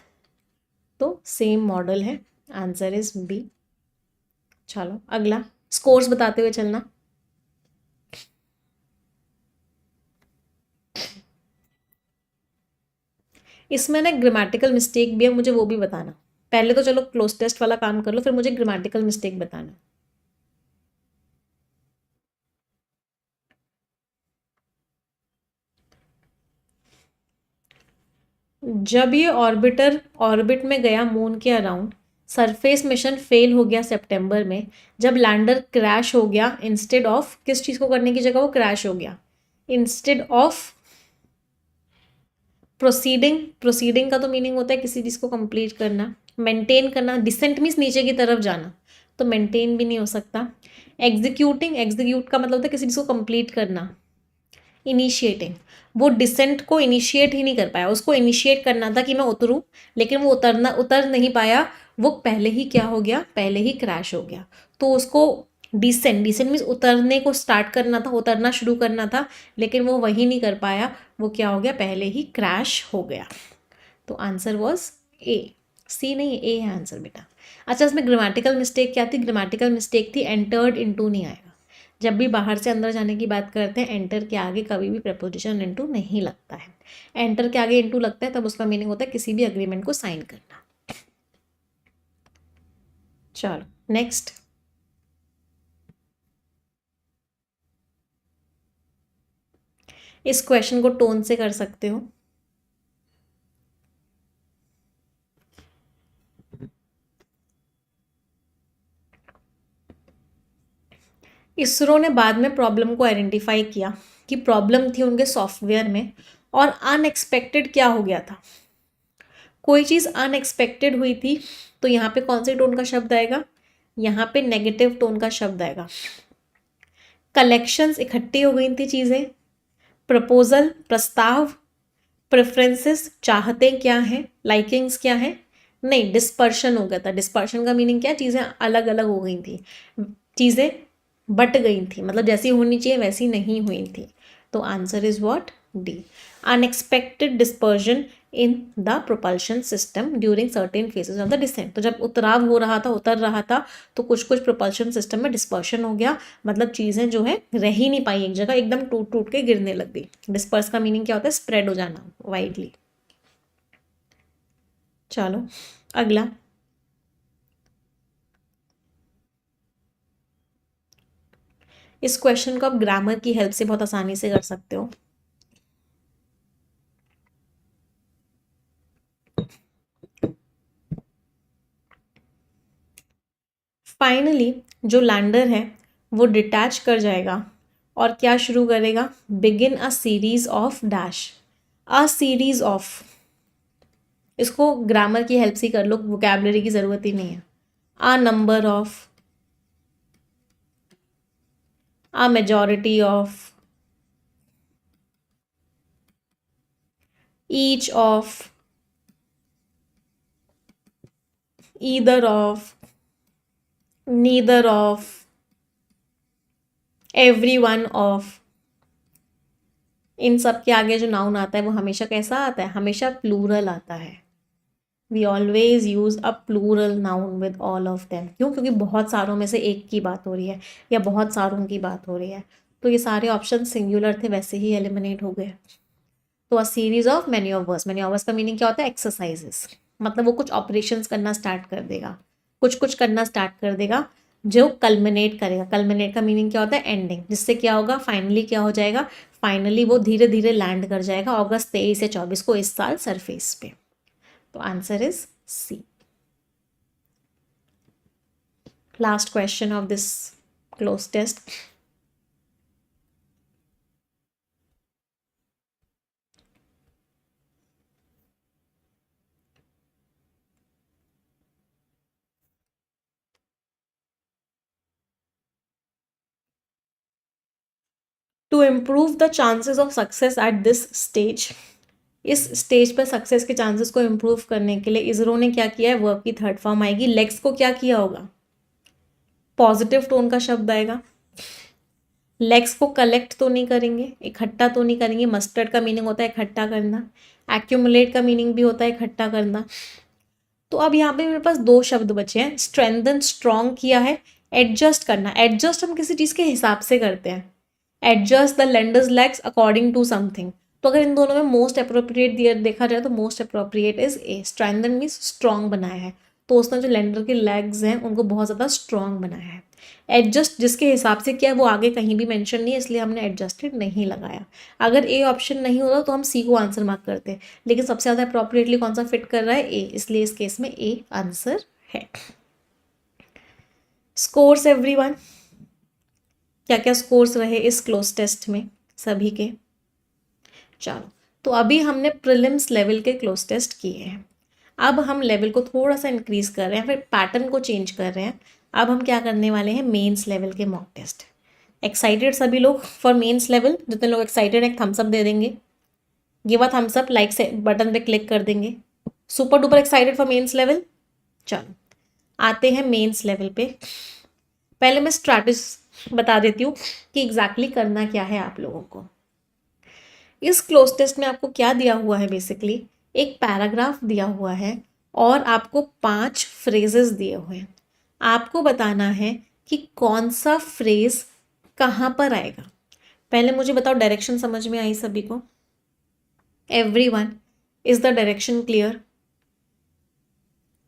तो सेम मॉडल है। Answer is B. चलो अगला, स्कोर्स बताते हुए चलना। इसमें ना ग्रामेटिकल मिस्टेक भी है, मुझे वो भी बताना। पहले तो चलो क्लोज टेस्ट वाला काम कर लो, फिर मुझे ग्रामेटिकल मिस्टेक बताना। जब ये ऑर्बिटर ऑर्बिट में गया मून के अराउंड, सरफेस मिशन फेल हो गया सितंबर में। जब लैंडर क्रैश हो गया, इंस्टेड ऑफ किस चीज़ को करने की जगह वो क्रैश हो गया, इंस्टेड ऑफ प्रोसीडिंग। प्रोसीडिंग का तो मीनिंग होता है किसी चीज़ को कंप्लीट करना, मेंटेन करना। डिसेंट मीन्स नीचे की तरफ जाना, तो मेंटेन भी नहीं हो सकता। एग्जीक्यूटिंग, एग्जीक्यूट का मतलब होता है किसी चीज़ को कंप्लीट करना। इनिशिएटिंग, वो डिसेंट को इनिशिएट ही नहीं कर पाया, उसको इनिशिएट करना था कि मैं उतरूं, लेकिन वो उतर नहीं पाया। वो पहले ही क्या हो गया, पहले ही क्रैश हो गया। तो उसको डिसेंट, डिसेंट मीन्स उतरने को स्टार्ट करना था, उतरना शुरू करना था, लेकिन वो वही नहीं कर पाया। वो क्या हो गया, पहले ही क्रैश हो गया। तो आंसर वॉज ए। सी नहीं, ए है आंसर बेटा। अच्छा, इसमें ग्रामेटिकल मिस्टेक क्या थी? ग्रामेटिकल मिस्टेक थी एंटर्ड इनटू नहीं आएगा। जब भी बाहर से अंदर जाने की बात करते हैं, एंटर के आगे कभी भी प्रपोजिशन इनटू नहीं लगता है। एंटर के आगे इनटू लगता है तब उसका मीनिंग होता है किसी भी अग्रीमेंट को साइन करना। चलो नेक्स्ट। इस क्वेश्चन को टोन से कर सकते हो। इसरो ने बाद में प्रॉब्लम को आइडेंटिफाई किया कि प्रॉब्लम थी उनके सॉफ्टवेयर में, और अनएक्सपेक्टेड क्या हो गया था, कोई चीज़ अनएक्सपेक्टेड हुई थी। तो यहाँ पे कौन से टोन का शब्द आएगा? यहाँ पे नेगेटिव टोन का शब्द आएगा। कलेक्शंस, इकट्ठी हो गई थी चीज़ें। प्रपोजल, प्रस्ताव। प्रेफरेंसेस, चाहते क्या हैं, लाइकिंग्स क्या है। नहीं, डिस्पर्शन हो गया था। डिस्पर्शन का मीनिंग क्या है? चीज़ें अलग अलग हो गई थी, चीज़ें बट गई थी, मतलब जैसी होनी चाहिए वैसी नहीं हुई थी। तो answer is what, D. Unexpected dispersion in the propulsion system during certain phases of the descent. तो जब उतराव हो रहा था, उतर रहा था, तो कुछ कुछ प्रोपल्शन सिस्टम में डिस्पर्शन हो गया, मतलब चीज़ें जो है रह ही नहीं पाई एक जगह, एकदम टूट टूट के गिरने लग गई। डिस्पर्स का मीनिंग क्या होता है? स्प्रेड हो जाना वाइडली। चलो अगला। इस क्वेश्चन को आप ग्रामर की हेल्प से बहुत आसानी से कर सकते हो। फाइनली जो लैंडर है वो डिटैच कर जाएगा और क्या शुरू करेगा? Begin a series of dash, a series of. इसको ग्रामर की हेल्प से कर लो, वोकैबलरी की ज़रूरत ही नहीं है। A number of, a majority of, each of, either of, neither of, every one of. इन सब के आगे जो नाउन आता है वो हमेशा कैसा आता है? हमेशा प्लूरल आता है। We always use a plural noun with all of them. क्यों? क्योंकि बहुत सारों में से एक की बात हो रही है या बहुत सारों की बात हो रही है। तो ये सारे ऑप्शन सिंगुलर थे, वैसे ही एलिमिनेट हो गए। तो अ सीरीज ऑफ मैन्योवर्स, मैन्योवर्स का मीनिंग क्या होता है? एक्सरसाइजेस। मतलब वो कुछ ऑपरेशंस करना स्टार्ट कर देगा, कुछ कुछ करना स्टार्ट कर देगा जो कल्मिनेट करेगा। कल्मिनेट का मीनिंग क्या होता है? एंडिंग। जिससे क्या होगा? फाइनली क्या हो जाएगा? फाइनली वो धीरे धीरे लैंड कर जाएगा अगस्त 23 या 24 को इस साल सरफेस पे। तो answer is C. Last question of this close test. To improve the chances of success at this stage, इस स्टेज पर सक्सेस के चांसेस को इम्प्रूव करने के लिए इसरो ने क्या किया है, वर्ब की थर्ड फॉर्म आएगी। लेग्स को क्या किया होगा, पॉजिटिव टोन का शब्द आएगा। लेग्स को कलेक्ट तो नहीं करेंगे, इकट्ठा तो नहीं करेंगे। मस्टर्ड का मीनिंग होता है इकट्ठा करना, एक्यूमुलेट का मीनिंग भी होता है इकट्ठा करना। तो अब यहाँ पे मेरे पास दो शब्द बचे हैं, स्ट्रेंथन स्ट्रॉन्ग किया है, एडजस्ट करना। एडजस्ट हम किसी चीज़ के हिसाब से करते हैं, adjust the landers legs according to something. तो अगर इन दोनों में मोस्ट अप्रोप्रिएट दिया देखा जाए तो most appropriate is a. Strengthen means strong बनाया है, तो उसने जो लेंडर के लेग्स हैं उनको बहुत ज़्यादा स्ट्रॉन्ग बनाया है। एडजस्ट जिसके हिसाब से किया है वो आगे कहीं भी मेंशन नहीं है, इसलिए हमने एडजस्टेड नहीं लगाया। अगर ए ऑप्शन नहीं होता तो हम सी को आंसर मार्क करते हैं, लेकिन सबसे ज़्यादा अप्रोप्रिएटली कौन सा फिट कर रहा है, ए, इसलिए इस केस में ए आंसर है। स्कोर्स एवरीवन, क्या क्या स्कोर्स रहे इस क्लोज टेस्ट में सभी के। चलो, तो अभी हमने प्रीलिम्स लेवल के क्लोज टेस्ट किए हैं। अब हम लेवल को थोड़ा सा इंक्रीज कर रहे हैं, फिर पैटर्न को चेंज कर रहे हैं। अब हम क्या करने वाले हैं, मेंस लेवल के मॉक टेस्ट। एक्साइटेड सभी लोग फॉर मेंस लेवल? जितने लोग एक्साइटेड हैं एक थम्स अप दे देंगे, give a thumbs up, like से बटन पे क्लिक कर देंगे। Super duper excited for mains level. चलो आते हैं मेंस लेवल पे। पहले मैं स्ट्रैटेजी बता देती हूँ कि एग्जैक्टली करना क्या है आप लोगों को। इस क्लोज टेस्ट में आपको क्या दिया हुआ है, बेसिकली एक पैराग्राफ दिया हुआ है और आपको 5 फ्रेजेस दिए हुए हैं। आपको बताना है कि कौन सा फ्रेज कहाँ पर आएगा। पहले मुझे बताओ, डायरेक्शन समझ में आई सभी को? Everyone, is the direction clear?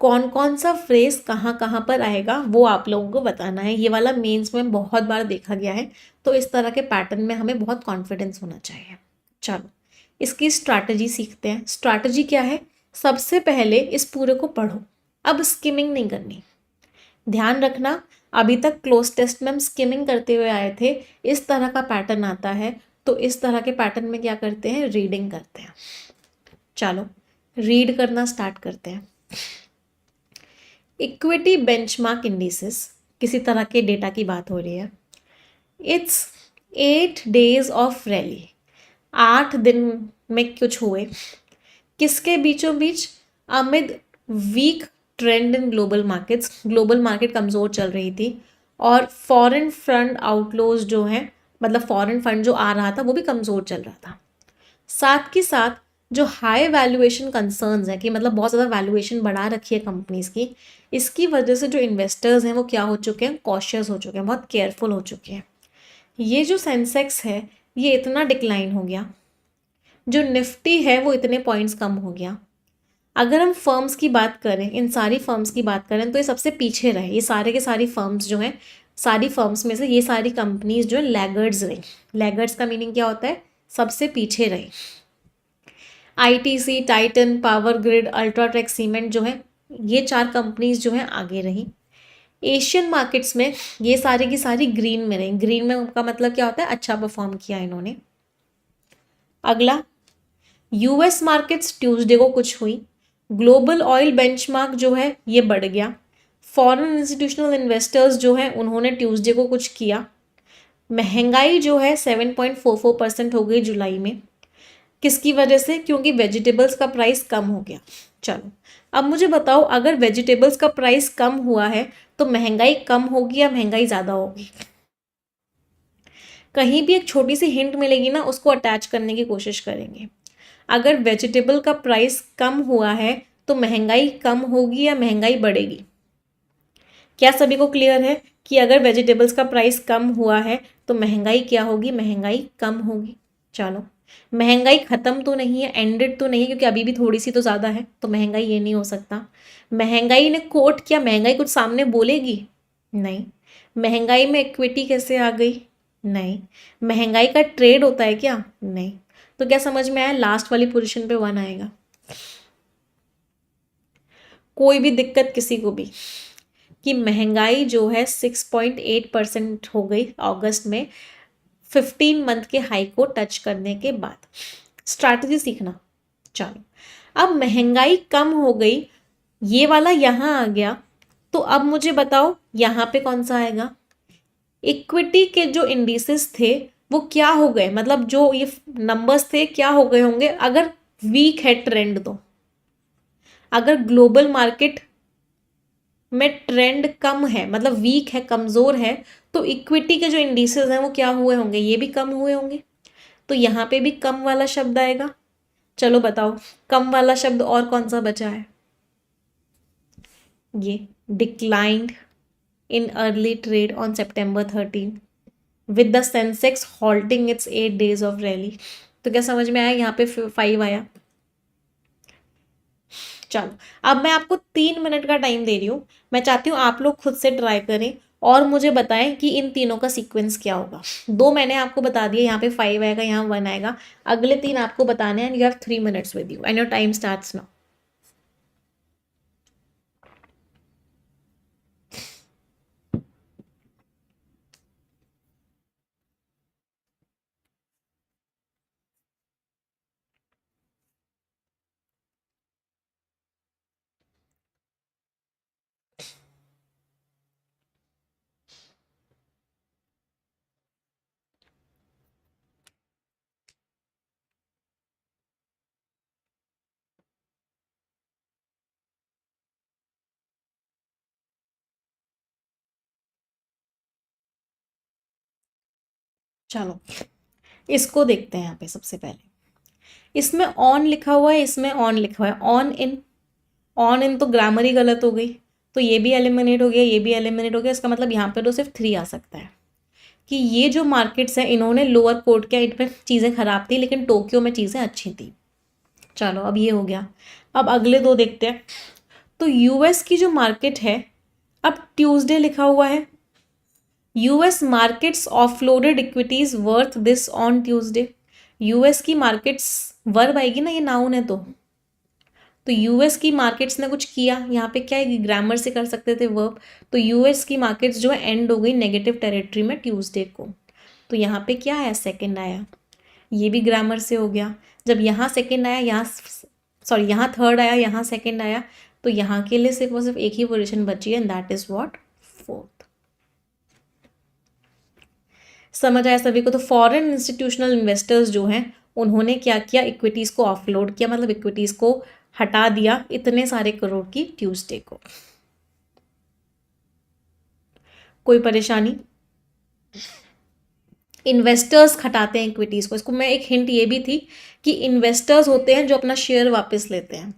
कौन कौन सा फ्रेज कहाँ कहाँ पर आएगा वो आप लोगों को बताना है। ये वाला मेंस में बहुत बार देखा गया है, तो इस तरह के पैटर्न में हमें बहुत कॉन्फिडेंस होना चाहिए। चलो इसकी स्ट्रैटेजी सीखते हैं। स्ट्रैटेजी क्या है, सबसे पहले इस पूरे को पढ़ो, अब स्किमिंग नहीं करनी। ध्यान रखना, अभी तक क्लोज टेस्ट में हम स्किमिंग करते हुए आए थे। इस तरह का पैटर्न आता है तो इस तरह के पैटर्न में क्या करते हैं, रीडिंग करते हैं। चलो रीड करना स्टार्ट करते हैं। इक्विटी बेंचमार्क इंडिसेस, किसी तरह के डेटा की बात हो रही है। इट्स 8 days ऑफ रैली, 8 दिन में कुछ हुए, किसके बीचों बीच, amid weak trend in global markets, global market कमज़ोर चल रही थी और फॉरेन फंड आउटफ्लोज जो हैं, मतलब फॉरेन फंड जो आ रहा था वो भी कमज़ोर चल रहा था। साथ के साथ जो हाई वैल्यूएशन कंसर्न्स हैं कि मतलब बहुत ज़्यादा वैल्यूएशन बढ़ा रखी है कंपनीज़ की, इसकी वजह से जो इन्वेस्टर्स हैं वो क्या हो चुके हैं, कॉशियस हो चुके हैं, बहुत केयरफुल हो चुके हैं। ये जो सेंसेक्स है ये इतना डिक्लाइन हो गया, जो निफ्टी है वो इतने पॉइंट्स कम हो गया। अगर हम फर्म्स की बात करें, इन सारी फर्म्स की बात करें तो ये सबसे पीछे रहे। ये सारे के सारी फर्म्स जो हैं, सारी फर्म्स में से ये सारी कंपनीज जो है लैगर्ड्स रही। लैगर्ड्स का मीनिंग क्या होता है, सबसे पीछे रही। ITC, Titan, power grid, UltraTech cement जो है, ये 4 कंपनीज जो हैं आगे रही। एशियन मार्केट्स में ये सारी की सारी ग्रीन में रही। ग्रीन में का मतलब क्या होता है, अच्छा परफॉर्म किया इन्होंने। अगला, यूएस मार्केट्स ट्यूसडे को कुछ हुई, ग्लोबल ऑयल बेंचमार्क जो है ये बढ़ गया, फॉरेन इंस्टीट्यूशनल इन्वेस्टर्स जो हैं उन्होंने ट्यूसडे को कुछ किया, महंगाई जो है 7.44% हो गई जुलाई में। किसकी वजह से, क्योंकि वेजिटेबल्स का प्राइस कम हो गया। चलो अब मुझे बताओ, अगर वेजिटेबल्स का प्राइस कम हुआ है तो महंगाई कम होगी या महंगाई ज़्यादा होगी? कहीं भी एक छोटी सी हिंट मिलेगी ना, उसको अटैच करने की कोशिश करेंगे। अगर वेजिटेबल का प्राइस कम हुआ है तो महंगाई कम होगी या महंगाई बढ़ेगी? क्या सभी को क्लियर है कि अगर वेजिटेबल्स का प्राइस कम हुआ है तो महंगाई क्या होगी, महंगाई कम होगी। चलो, महंगाई ख़त्म तो नहीं है, एंडेड तो नहीं है, क्योंकि अभी भी थोड़ी सी तो ज़्यादा है, तो महंगाई ये नहीं हो सकता। महंगाई ने कोट किया, महंगाई कुछ सामने बोलेगी? नहीं। महंगाई में इक्विटी कैसे आ गई? नहीं। महंगाई का ट्रेड होता है क्या? नहीं। तो क्या समझ में आया, लास्ट वाली पोजीशन पे 1 आएगा। कोई भी दिक्कत किसी को भी कि महंगाई जो है 6.8% हो गई अगस्त में, 15 मंथ के हाई को टच करने के बाद। स्ट्रैटेजी सीखना। चलो अब महंगाई कम हो गई, ये वाला यहाँ आ गया, तो अब मुझे बताओ यहाँ पे कौन सा आएगा? इक्विटी के जो इंडिसेस थे वो क्या हो गए, मतलब जो ये नंबर्स थे क्या हो गए होंगे अगर वीक है ट्रेंड तो। अगर ग्लोबल मार्केट में ट्रेंड कम है, मतलब वीक है, कमजोर है, तो इक्विटी के जो इंडिसेस हैं वो क्या हुए होंगे, ये भी कम हुए होंगे। तो यहाँ पे भी कम वाला शब्द आएगा। चलो बताओ, कम वाला शब्द और कौन सा बचा है? ये declined in early trade on September 13 with the Sensex halting it's 8 days of rally. तो क्या समझ में आया? यहाँ पे 5 आया। चलो, अब मैं आपको 3 मिनट का टाइम दे रही हूँ। मैं चाहती हूँ आप लोग खुद से ट्राई करें और मुझे बताएं कि इन तीनों का सीक्वेंस क्या होगा। 2 मैंने आपको बता दिया, यहाँ पे 5 आएगा, यहाँ 1 आएगा। अगले 3 आपको बताने हैं। And you have 3 minutes with you and your time starts now. चलो, इसको देखते हैं। यहाँ पे सबसे पहले इसमें ऑन लिखा हुआ है, इसमें ऑन लिखा हुआ है, ऑन इन। ऑन इन तो ग्रामर ही गलत हो गई, तो ये भी एलिमिनेट हो गया, ये भी एलिमिनेट हो गया। इसका मतलब यहाँ पे तो सिर्फ 3 आ सकता है कि ये जो मार्केट्स हैं इन्होंने लोअर कोट किया, इनमें चीज़ें खराब थी लेकिन टोक्यो में चीज़ें अच्छी थी। चलो, अब ये हो गया। अब अगले 2 देखते हैं। तो यूएस की जो मार्केट है, अब ट्यूसडे लिखा हुआ है, US markets offloaded equities worth this on Tuesday. US की मार्केट्स वर्ब आएगी ना, ये नाउन है तो यूएस की मार्केट्स ने कुछ किया। यहाँ पे क्या है, ग्रामर से कर सकते थे वर्ब। तो यूएस की मार्केट्स जो है एंड हो गई नेगेटिव टेरिटरी में ट्यूसडे को। तो यहाँ पे क्या है, सेकंड आया। ये भी ग्रामर से हो गया। जब यहाँ सेकंड आया, यहाँ सॉरी यहाँ थर्ड आया, यहाँ सेकंड आया, तो यहाँ के लिए सिर्फ और सिर्फ एक ही पोजीशन बची है, and that is what, fourth. समझ आया सभी को? तो फॉरेन इंस्टीट्यूशनल इन्वेस्टर्स जो हैं उन्होंने क्या किया, इक्विटीज़ को ऑफलोड किया, मतलब इक्विटीज़ को हटा दिया इतने सारे करोड़ की ट्यूसडे को। कोई परेशानी? इन्वेस्टर्स हटाते हैं इक्विटीज़ को। इसको मैं एक हिंट ये भी थी कि इन्वेस्टर्स होते हैं जो अपना शेयर वापस लेते हैं।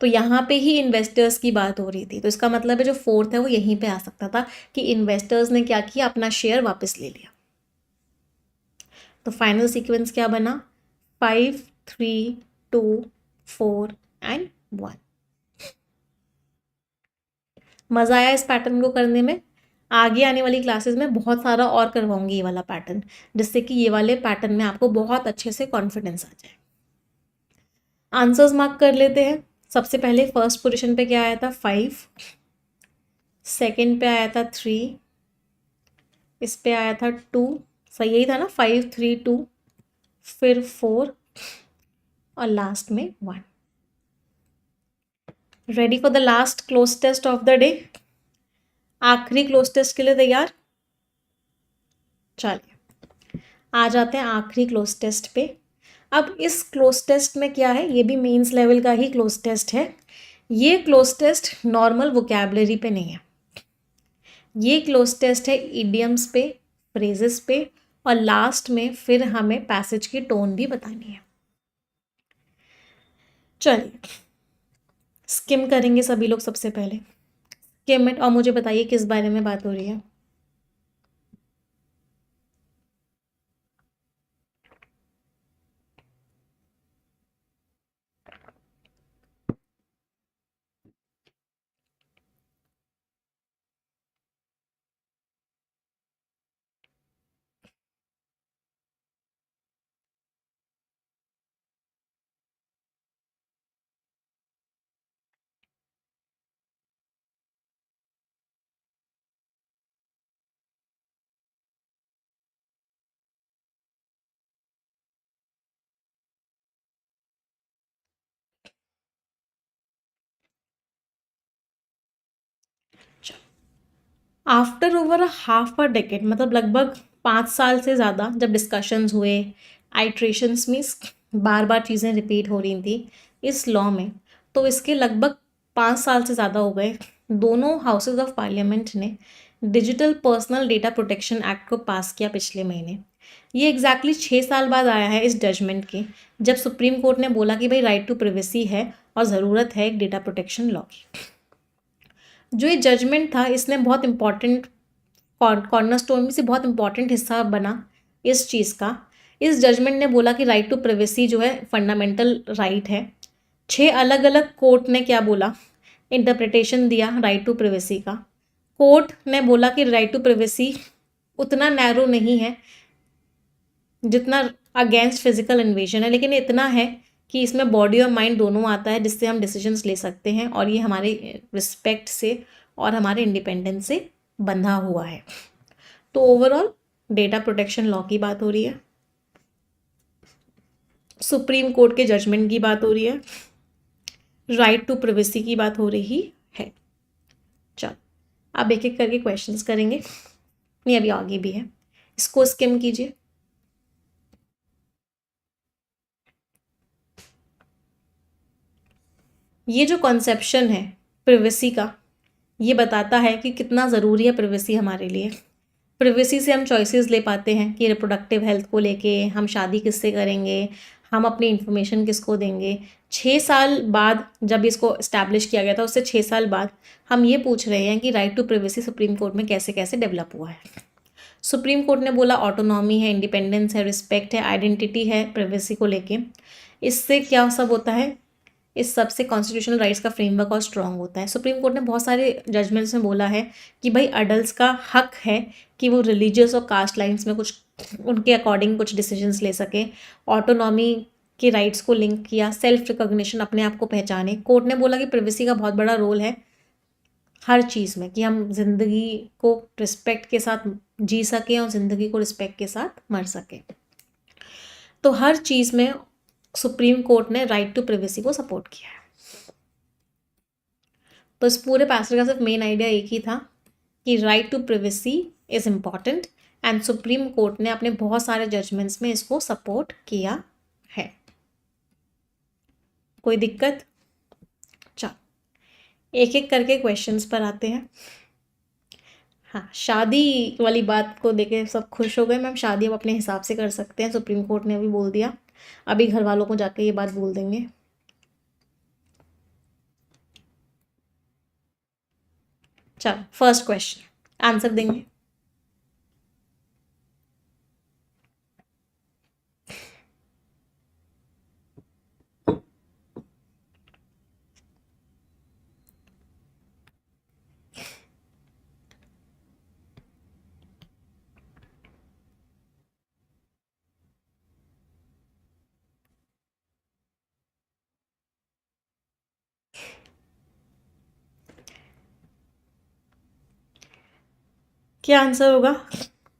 तो यहाँ पे ही इन्वेस्टर्स की बात हो रही थी, तो इसका मतलब है जो फोर्थ है वो यहीं पे आ सकता था कि इन्वेस्टर्स ने क्या किया, अपना शेयर वापस ले लिया। तो फाइनल सीक्वेंस क्या बना, 5, 3, 2, 4 एंड 1। मज़ा आया इस पैटर्न को करने में? आगे आने वाली क्लासेस में बहुत सारा और करवाऊंगी ये वाला पैटर्न, जिससे कि ये वाले पैटर्न में आपको बहुत अच्छे से कॉन्फिडेंस आ जाए। आंसर्स मार्क कर लेते हैं। सबसे पहले फर्स्ट पोजीशन पे क्या आया था, 5। सेकंड पे आया था 3। इस पे आया था 2। सही यही था ना, 5, 3, 2। फिर 4 और लास्ट में 1। Ready for the last cloze test of the day? आखिरी क्लोज टेस्ट के लिए तैयार? चलिए, आ जाते हैं आखिरी क्लोज टेस्ट पे। अब इस क्लोज टेस्ट में क्या है, ये भी मेंस लेवल का ही क्लोज टेस्ट है। ये क्लोज टेस्ट नॉर्मल वोकैबुलरी पे नहीं है, ये क्लोज टेस्ट है इडियम्स पे, फ्रेजेस पे, और लास्ट में फिर हमें पैसेज की टोन भी बतानी है। चलिए, स्किम करेंगे सभी लोग। सबसे पहले स्किम इट और मुझे बताइए किस बारे में बात हो रही है। After over a half a decade, मतलब लगभग 5 साल से ज़्यादा जब डिस्कशंस हुए, आइट्रेशंस मीन्स बार बार चीज़ें रिपीट हो रही थी इस लॉ में, तो इसके लगभग 5 साल से ज़्यादा हो गए दोनों हाउसेज ऑफ पार्लियामेंट ने digital personal data protection act को पास किया पिछले महीने। ये एग्जैक्टली 6 साल बाद आया है इस जजमेंट के, जब सुप्रीम कोर्ट ने बोला कि भाई राइट टू प्रिवेसी है और ज़रूरत है एक डेटा प्रोटेक्शन लॉ की। जो ये जजमेंट था इसने बहुत इंपॉर्टेंट कॉर्नरस्टोन में से बहुत इंपॉर्टेंट हिस्सा बना इस चीज़ का। इस जजमेंट ने बोला कि राइट टू प्राइवेसी जो है फंडामेंटल राइट है। 6 अलग अलग कोर्ट ने क्या बोला, इंटरप्रिटेशन दिया राइट टू प्राइवेसी का। कोर्ट ने बोला कि राइट टू प्राइवेसी उतना नैरो नहीं है जितना अगेंस्ट फिजिकल इन्वेजन है, लेकिन इतना है कि इसमें बॉडी और माइंड दोनों आता है, जिससे हम डिसीजंस ले सकते हैं और ये हमारे रिस्पेक्ट से और हमारे इंडिपेंडेंस से बंधा हुआ है। तो ओवरऑल डेटा प्रोटेक्शन लॉ की बात हो रही है, सुप्रीम कोर्ट के जजमेंट की बात हो रही है, राइट टू प्राइवेसी की बात हो रही है। चलो अब एक एक करके क्वेश्चंस करेंगे, नहीं अभी आगे भी है, इसको स्किम कीजिए। ये जो कॉन्सेप्शन है प्राइवेसी का, ये बताता है कि कितना ज़रूरी है प्राइवेसी हमारे लिए। प्राइवेसी से हम चॉइसेस ले पाते हैं कि रिप्रोडक्टिव हेल्थ को लेके हम शादी किससे करेंगे, हम अपनी इन्फॉर्मेशन किसको देंगे। 6 साल बाद जब इसको इस्टेब्लिश किया गया था, उससे 6 साल बाद हम ये पूछ रहे हैं कि right to privacy Supreme Court में कैसे कैसे डेवलप हुआ है। सुप्रीम कोर्ट ने बोला ऑटोनॉमी है, इंडिपेंडेंस है, रिस्पेक्ट है, आइडेंटिटी है प्राइवेसी को लेके। इससे क्या सब होता है, इस सब से कॉन्स्टिट्यूशनल राइट्स का फ्रेमवर्क और स्ट्रांग होता है। सुप्रीम कोर्ट ने बहुत सारे जजमेंट्स में बोला है कि भाई अडल्ट्स का हक है कि वो रिलीजियस और कास्ट लाइन्स में कुछ उनके अकॉर्डिंग कुछ डिसीजंस ले सके। ऑटोनॉमी के राइट्स को लिंक किया, सेल्फ रिकॉग्निशन, अपने आप को पहचाने। कोर्ट ने बोला कि प्राइवेसी का बहुत बड़ा रोल है हर चीज़ में, कि हम जिंदगी को रिस्पेक्ट के साथ जी सकें और ज़िंदगी को रिस्पेक्ट के साथ मर सकें। तो हर चीज़ में सुप्रीम कोर्ट ने राइट टू प्राइवेसी को सपोर्ट किया है। तो इस पूरे पैसेज का सिर्फ मेन आइडिया एक ही था कि right to privacy is important, and Supreme Court ने अपने बहुत सारे जजमेंट्स में इसको सपोर्ट किया है। कोई दिक्कत? चलो एक एक करके क्वेश्चंस पर आते हैं। हाँ, शादी वाली बात को देखे सब खुश हो गए। मैम शादी अब अपने हिसाब से कर सकते हैं, सुप्रीम कोर्ट ने अभी बोल दिया। अभी घर वालों को जाके ये बात बोल देंगे। चलो फर्स्ट क्वेश्चन आंसर देंगे। क्या आंसर होगा?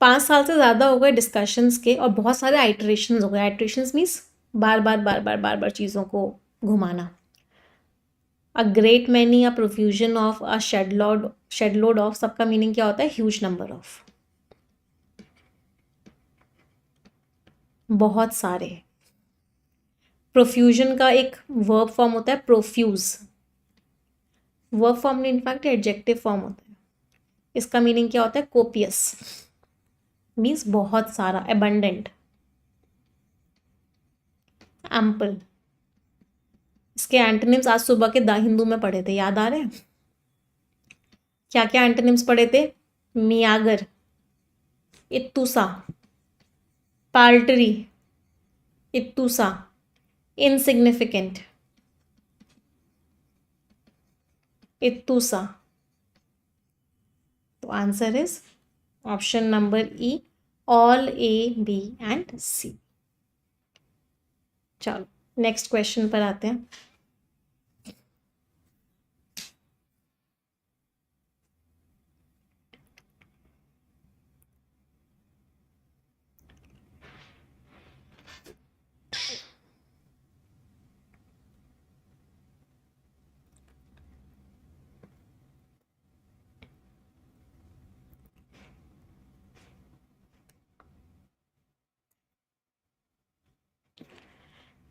5 साल से ज़्यादा हो गए डिस्कशंस के और बहुत सारे आइटरेशंस हो गए। आइटरेशंस मीन्स बार बार बार बार बार बार चीज़ों को घुमाना। A great many, a profusion of, a shed load of, सबका मीनिंग क्या होता है? ह्यूज नंबर ऑफ, बहुत सारे। प्रोफ्यूजन का एक वर्ब फॉर्म होता है प्रोफ्यूज, वर्ब फॉर्म में इनफैक्ट एडजेक्टिव फॉर्म होता है। इसका मीनिंग क्या होता है? कोपियस, मीन्स बहुत सारा, एबंडेंट, एम्पल। इसके एंटोनिम्स आज सुबह के हिंदू में पढ़े थे, याद आ रहे हैं? क्या क्या एंटोनिम्स पढ़े थे? मियागर, इत्तुसा, पाल्टरी, इत्तुसा, इनसिग्निफिकेंट, इत्तुसा। तो answer is option number E, all A, B and C. चलो नेक्स्ट क्वेश्चन पर आते हैं।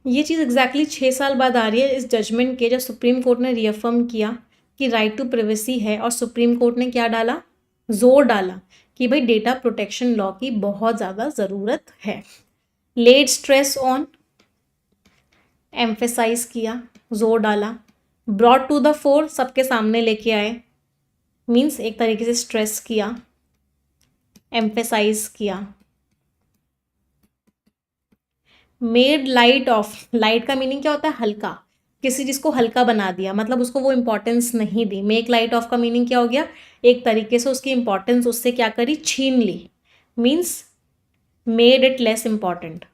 ये चीज़ एग्जैक्टली 6 साल बाद आ रही है इस जजमेंट के, जब सुप्रीम कोर्ट ने रिअफर्म किया कि राइट टू प्राइवेसी है, और सुप्रीम कोर्ट ने क्या डाला, जोर डाला कि भाई डेटा प्रोटेक्शन लॉ की बहुत ज़्यादा ज़रूरत है। लेड स्ट्रेस ऑन, एम्फेसाइज किया, जोर डाला। ब्रॉड टू द फोर, सबके सामने लेके आए, मीन्स एक तरीके से स्ट्रेस किया, एम्फेसाइज किया। मेड लाइट ऑफ, लाइट का मीनिंग क्या होता है, हल्का, किसी चीज़ को हल्का बना दिया, मतलब उसको वो इंपॉर्टेंस नहीं दी। मेक लाइट ऑफ का मीनिंग क्या हो गया, एक तरीके से उसकी इंपॉर्टेंस उससे क्या करी, छीन ली, means made it less important.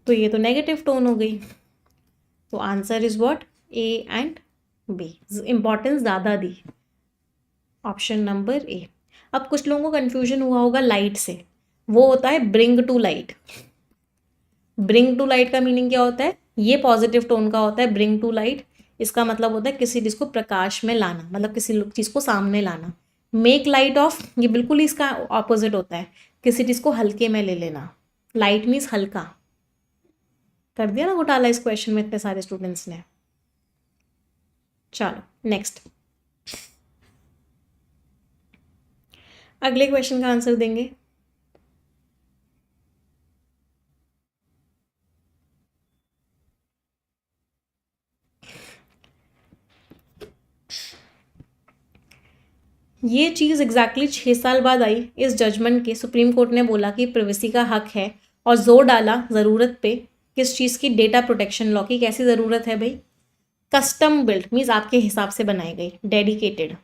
तो ये तो नेगेटिव टोन हो गई। तो answer is what, A and B, importance ज़्यादा दी, ऑप्शन नंबर ए। अब कुछ लोगों को कंफ्यूजन हुआ होगा लाइट से, वो होता है bring to light. Bring to light का मीनिंग क्या होता है, ये पॉजिटिव टोन का होता है, ब्रिंग टू लाइट, इसका मतलब होता है किसी चीज़ को प्रकाश में लाना, मतलब किसी चीज़ को सामने लाना। मेक लाइट ऑफ, ये बिल्कुल इसका ऑपोजिट होता है, किसी चीज़ को हल्के में ले लेना। लाइट मीन्स हल्का। कर दिया ना घोटाला इस क्वेश्चन में इतने सारे स्टूडेंट्स ने। चलो नेक्स्ट, अगले क्वेश्चन का आंसर देंगे। ये चीज़ एग्जैक्टली 6 साल बाद आई इस जजमेंट के। सुप्रीम कोर्ट ने बोला कि प्राइवेसी का हक है, और जोर डाला ज़रूरत पे, किस चीज़ की, डेटा प्रोटेक्शन लॉ की। कैसी ज़रूरत है भाई, कस्टम बिल्ट, मीन्स आपके हिसाब से बनाई गई, dedicated.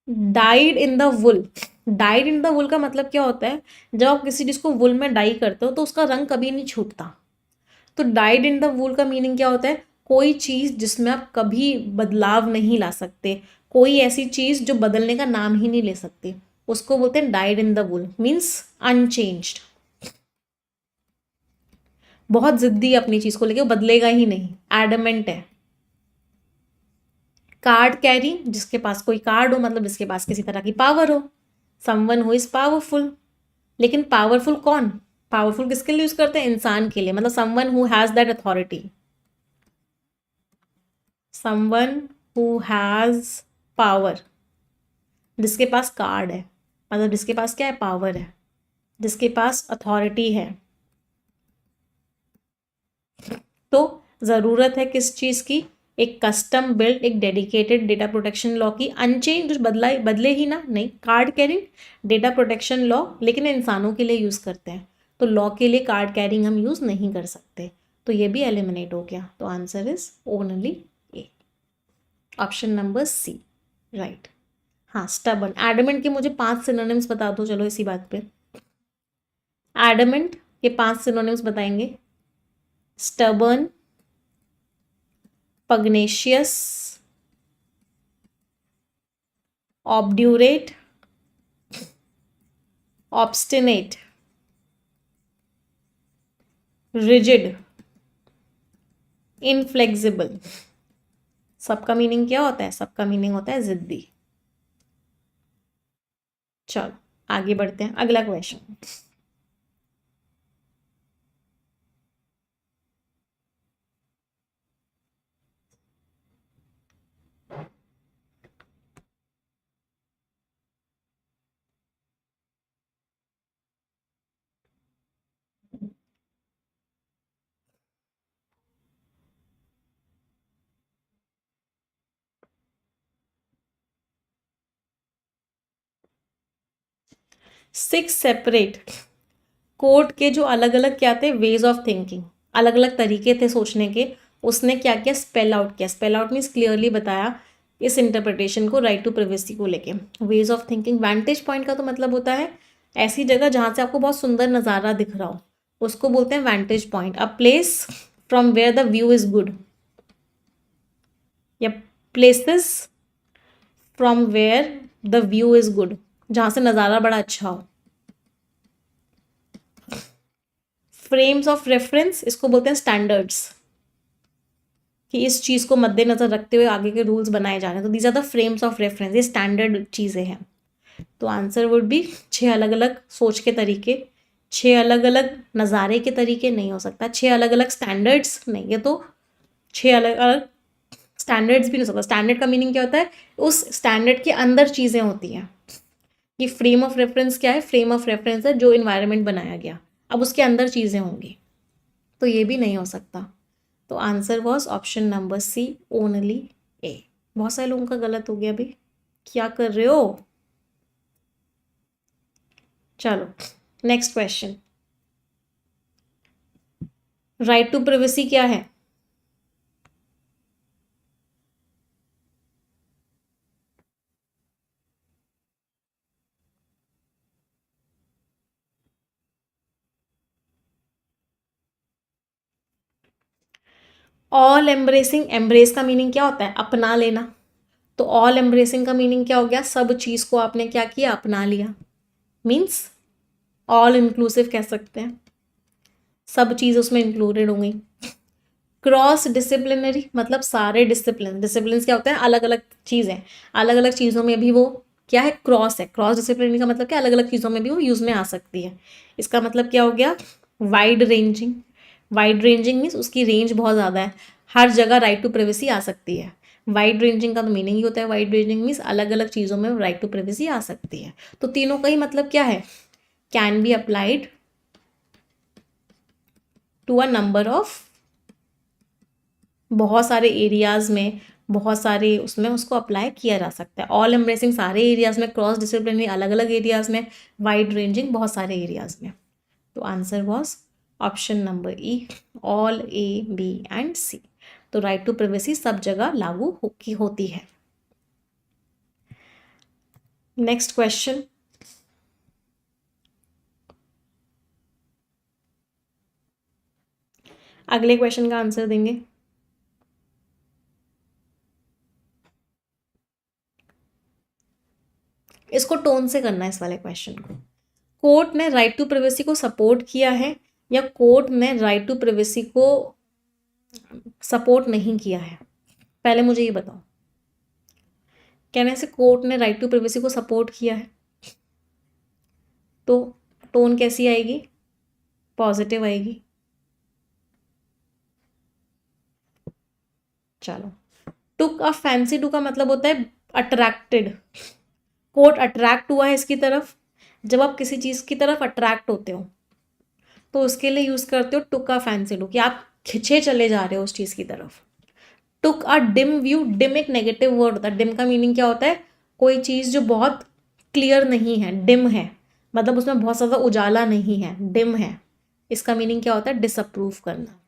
Dyed in the wool, dyed in the wool का मतलब क्या होता है, जब आप किसी चीज़ को वुल में डाई करते हो तो उसका रंग कभी नहीं छूटता। तो डाइड इन द वूल का मीनिंग क्या होता है, कोई चीज़ जिसमें आप कभी बदलाव नहीं ला सकते, कोई ऐसी चीज़ जो बदलने का नाम ही नहीं ले सकती, उसको बोलते हैं died in the wool, means unchanged. बहुत जिद्दी अपनी चीज़ को लेके, वो बदलेगा ही नहीं, एडमेंट है। कार्ड कैरी, जिसके पास कोई कार्ड हो, मतलब जिसके पास किसी तरह की पावर हो, समवन हु इज पावरफुल। लेकिन पावरफुल कौन, पावरफुल किसके लिए यूज करते हैं, इंसान के लिए, मतलब someone who has that authority, someone who has power, जिसके पास कार्ड है, मतलब जिसके पास क्या है, पावर है, जिसके पास अथॉरिटी है। तो ज़रूरत है किस चीज़ की, एक कस्टम बिल्ट, एक डेडिकेटेड डेटा प्रोटेक्शन लॉ की, अनचेंज, कुछ बदले ही ना, नहीं। Card carrying data protection law, लेकिन इंसानों के लिए यूज़ करते हैं, तो लॉ के लिए कार्ड कैरिंग हम यूज़ नहीं कर सकते, तो ये भी एलिमिनेट हो गया। तो answer is only A, option number C, right. हाँ, स्टबन, एडमेंट के मुझे 5 सिनोनिम्स बता दो, चलो इसी बात पे। एडमेंट के 5 सिनोनिम्स बताएंगे, stubborn, pugnacious, obdurate, obstinate, rigid, inflexible. सबका मीनिंग क्या होता है, सबका मीनिंग होता है जिद्दी। चलो आगे बढ़ते हैं, अगला क्वेश्चन। सिक्स सेपरेट कोर्ट के जो अलग अलग क्या थे, वेज ऑफ थिंकिंग, अलग अलग तरीके थे सोचने के, उसने क्या किया, स्पेल आउट किया। स्पेल आउट मीन्स क्लियरली बताया इस इंटरप्रिटेशन को, राइट टू प्राइवेसी को लेके। Ways of thinking, vantage point का तो मतलब होता है ऐसी जगह जहाँ से आपको बहुत सुंदर नज़ारा दिख रहा हो, उसको बोलते हैं vantage point. A place from where the view is good, या places from where the view is good, जहाँ से नज़ारा बड़ा अच्छा हो। फ्रेम्स ऑफ रेफरेंस, इसको बोलते हैं स्टैंडर्ड्स, कि इस चीज़ को मद्देनज़र रखते हुए आगे के रूल्स बनाए जा रहे हैं। तो these are the frames of reference, ये स्टैंडर्ड चीज़ें हैं। तो आंसर वुड बी 6 अलग अलग सोच के तरीके, 6 अलग अलग नज़ारे के तरीके नहीं हो सकता, 6 अलग अलग स्टैंडर्ड्स नहीं, ये तो 6 अलग अलग स्टैंडर्ड्स भी नहीं हो सकता। स्टैंडर्ड का मीनिंग क्या होता है, उस स्टैंडर्ड के अंदर चीज़ें होती हैं। कि फ्रेम ऑफ रेफरेंस क्या है, फ्रेम ऑफ रेफरेंस है जो इन्वायरमेंट बनाया गया, अब उसके अंदर चीज़ें होंगी, तो ये भी नहीं हो सकता। तो answer was option number C, only A. बहुत सारे लोगों का गलत हो गया अभी, क्या कर रहे हो। चलो next question, right to privacy क्या है। ऑल एम्ब्रेसिंग, एम्ब्रेस का मीनिंग क्या होता है, अपना लेना। तो ऑल एम्ब्रेसिंग का मीनिंग क्या हो गया, सब चीज़ को आपने क्या किया, अपना लिया। मीन्स ऑल इंक्लूसिव कह सकते हैं, सब चीज़ उसमें इंक्लूडेड होंगी। क्रॉस डिसिप्लिनरी मतलब सारे डिसिप्लिन, डिसिप्लिन क्या होते हैं, अलग अलग चीज़ें, अलग अलग चीज़ों में भी वो क्या है, क्रॉस है। क्रॉस डिसिप्लिनरी का मतलब क्या, अलग अलग चीज़ों में भी वो यूज़ में आ सकती है। इसका मतलब क्या हो गया, wide ranging. Wide ranging means उसकी रेंज बहुत ज़्यादा है, हर जगह राइट टू प्राइवेसी आ सकती है। वाइड रेंजिंग का तो मीनिंग ही होता है, वाइड रेंजिंग मीन्स अलग अलग चीज़ों में राइट टू प्राइवेसी आ सकती है। तो तीनों का ही मतलब क्या है, can be applied to a number of, बहुत सारे एरियाज़ में, बहुत सारे उसमें उसको अप्लाई किया जा सकता है। ऑल एम्ब्रेसिंग सारे एरियाज़ में, क्रॉस डिसिप्लिनरी अलग अलग एरियाज़ में, वाइड रेंजिंग बहुत सारे एरियाज़ में। तो answer was option number E, all A B and C. तो राइट टू प्राइवेसी सब जगह लागू होती है। नेक्स्ट क्वेश्चन, अगले क्वेश्चन का आंसर देंगे। इसको टोन से करना है, इस वाले क्वेश्चन को। कोर्ट ने राइट टू प्राइवेसी को सपोर्ट किया है या कोर्ट ने राइट टू प्राइवेसी को सपोर्ट नहीं किया है, पहले मुझे ये बताओ। कहने से कोर्ट ने राइट टू प्राइवेसी को सपोर्ट किया है, तो टोन कैसी आएगी, पॉजिटिव आएगी। चलो, टुक अ फैंसी टू का मतलब होता है अट्रैक्टेड। कोर्ट अट्रैक्ट हुआ है इसकी तरफ, जब आप किसी चीज़ की तरफ अट्रैक्ट होते हो तो उसके लिए यूज़ करते हो टुक अ फैंसी टू, कि आप खिंचे चले जा रहे हो उस चीज़ की तरफ। टुक अ डिम व्यू, डिम एक नेगेटिव वर्ड होता है। डिम का मीनिंग क्या होता है, कोई चीज़ जो बहुत क्लियर नहीं है, डिम है, मतलब उसमें बहुत ज़्यादा उजाला नहीं है, डिम है। इसका मीनिंग क्या होता है, डिसअप्रूव करना।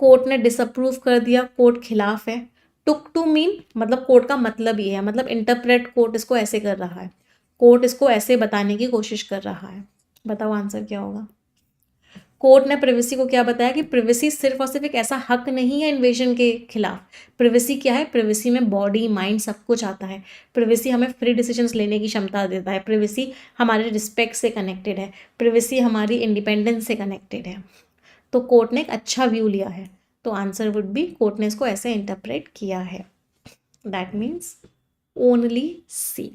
कोर्ट ने डिसअप्रूव कर दिया, कोर्ट खिलाफ है। टुक टू मीन मतलब कोर्ट का मतलब ये है, मतलब इंटरप्रेट कोर्ट इसको ऐसे कर रहा है, कोर्ट इसको ऐसे बताने की कोशिश कर रहा है। बताओ आंसर क्या होगा। कोर्ट ने प्रिवेसी को क्या बताया कि प्रिवेसी सिर्फ और सिर्फ एक ऐसा हक नहीं है इन्वेजन के खिलाफ। प्रिवेसी क्या है, प्रिवेसी में बॉडी माइंड सब कुछ आता है। प्रिवेसी हमें फ्री डिसीजंस लेने की क्षमता देता है। प्रिवेसी हमारे रिस्पेक्ट से कनेक्टेड है। प्रिवेसी हमारी इंडिपेंडेंस से कनेक्टेड है। तो कोर्ट ने एक अच्छा व्यू लिया है, तो आंसर वुड बी, कोर्ट ने इसको ऐसे इंटरप्रेट किया है। दैट मीन्स ओनली सी।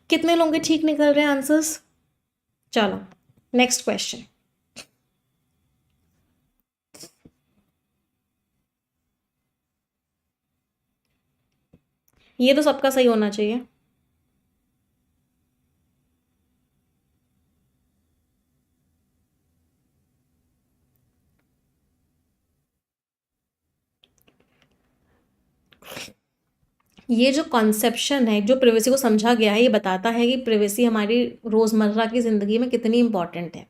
कितने लोगों के ठीक निकल रहे हैं आंसर्स। चलो नेक्स्ट क्वेश्चन, ये तो सबका सही होना चाहिए। ये जो कॉन्सेप्शन है, जो प्रिवेसी को समझा गया है, ये बताता है कि प्रिवेसी हमारी रोज़मर्रा की ज़िंदगी में कितनी इंपॉर्टेंट है।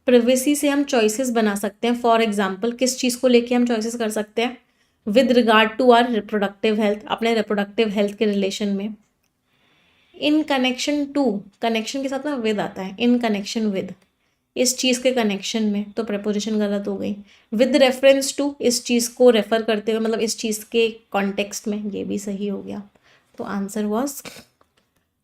प्रिवेसी से हम चॉइसेस बना सकते हैं। फॉर एग्जांपल, किस चीज़ को लेके हम चॉइसेस कर सकते हैं, with regard to our reproductive health, अपने रिप्रोडक्टिव हेल्थ के रिलेशन में। इन कनेक्शन टू, कनेक्शन के साथ ना विद आता है, इन कनेक्शन विद, इस चीज़ के कनेक्शन में, तो प्रपोजिशन गलत हो गई। विद रेफरेंस टू, इस चीज़ को रेफर करते हुए, मतलब इस चीज़ के कॉन्टेक्स्ट में, ये भी सही हो गया। तो answer was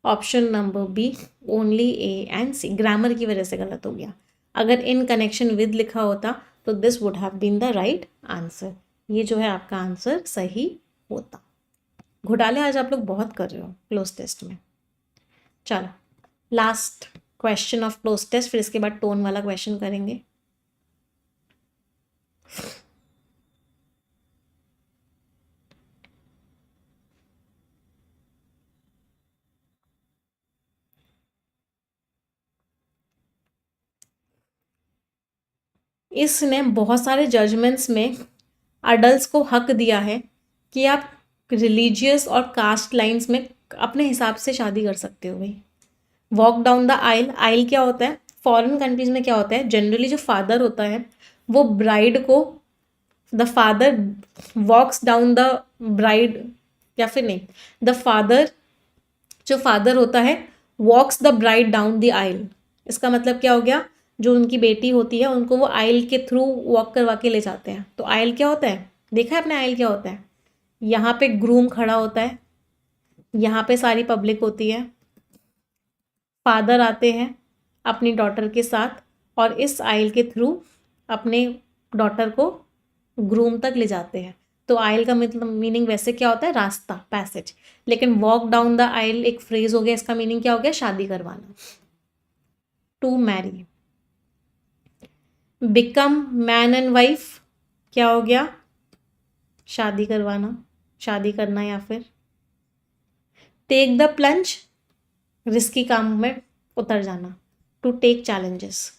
option number B, only A and C. Grammar की वजह से गलत हो गया। अगर इन कनेक्शन विद लिखा होता तो this would have been the right answer. ये जो है आपका आंसर सही होता। घोटाले आज आप लोग बहुत कर रहे हो क्लोज टेस्ट में। चलो last question of cloze test, फिर इसके बाद टोन वाला क्वेश्चन करेंगे। इसने बहुत सारे जजमेंट्स में अडल्ट्स को हक दिया है कि आप रिलीजियस और कास्ट लाइंस में अपने हिसाब से शादी कर सकते हो भाई। वॉक डाउन द आइल, आइल क्या होता है, फॉरेन कंट्रीज में क्या होता है, जनरली जो फादर होता है वो ब्राइड को, the father walks down the bride, या फिर नहीं, द फादर, जो फादर होता है walks the bride down the aisle. इसका मतलब क्या हो गया, जो उनकी बेटी होती है उनको वो आइल के थ्रू वॉक करवा के ले जाते हैं। तो आइल क्या होता है, देखा है आपने आइल क्या होता है, यहाँ पे ग्रूम खड़ा होता है, यहाँ पे सारी पब्लिक होती है, फादर आते हैं अपनी डॉटर के साथ और इस आइल के थ्रू अपने डॉटर को ग्रूम तक ले जाते हैं। तो आइल का मतलब मीनिंग वैसे क्या होता है, रास्ता, पैसेज। लेकिन वॉक डाउन द आइल एक फ्रेज हो गया, इसका मीनिंग क्या हो गया, शादी करवाना, to marry. Become man and wife क्या हो गया, शादी करवाना, शादी करना, या फिर टेक द प्लंज, रिस्की काम में उतर जाना, टू टेक चैलेंजेस।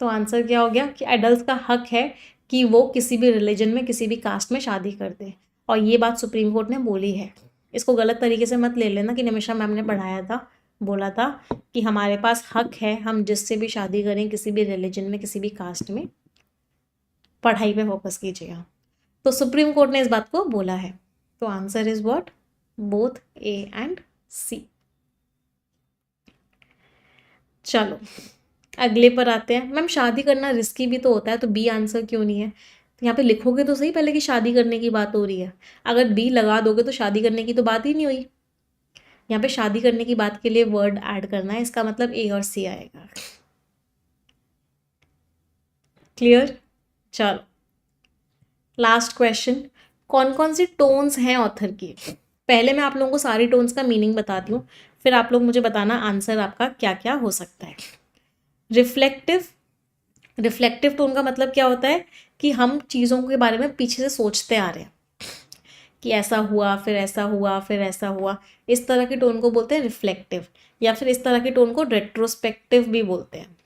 तो आंसर क्या हो गया कि एडल्ट का हक है कि वो किसी भी रिलीजन में किसी भी कास्ट में शादी कर दे। और ये बात सुप्रीम कोर्ट ने बोली है। इसको गलत तरीके से मत ले लेना कि निमिषा मैम ने पढ़ाया था, बोला था कि हमारे पास हक है, हम जिससे भी शादी करें किसी भी रिलीजन में किसी भी कास्ट में। पढ़ाई पे फोकस कीजिएगा। तो सुप्रीम कोर्ट ने इस बात को बोला है। तो answer is what, both A and C. चलो अगले पर आते हैं। मैम शादी करना रिस्की भी तो होता है, तो बी आंसर क्यों नहीं है? तो यहाँ पे लिखोगे तो सही पहले कि शादी करने की बात हो रही है। अगर बी लगा दोगे तो शादी करने की तो बात ही नहीं हुई। यहाँ पे शादी करने की बात के लिए वर्ड ऐड करना है, इसका मतलब ए और सी आएगा। क्लियर? चलो लास्ट क्वेश्चन, कौन कौन सी टोन्स हैं ऑथर की? पहले मैं आप लोगों को सारी टोन्स का मीनिंग बताती हूँ, फिर आप लोग मुझे बताना आंसर आपका क्या क्या हो सकता है। रिफ्लेक्टिव, रिफ्लेक्टिव टोन का मतलब क्या होता है कि हम चीज़ों के बारे में पीछे से सोचते आ रहे हैं कि ऐसा हुआ फिर ऐसा हुआ फिर ऐसा हुआ, इस तरह के टोन को बोलते हैं रिफ्लेक्टिव। या फिर इस तरह के टोन को रेट्रोस्पेक्टिव भी बोलते हैं।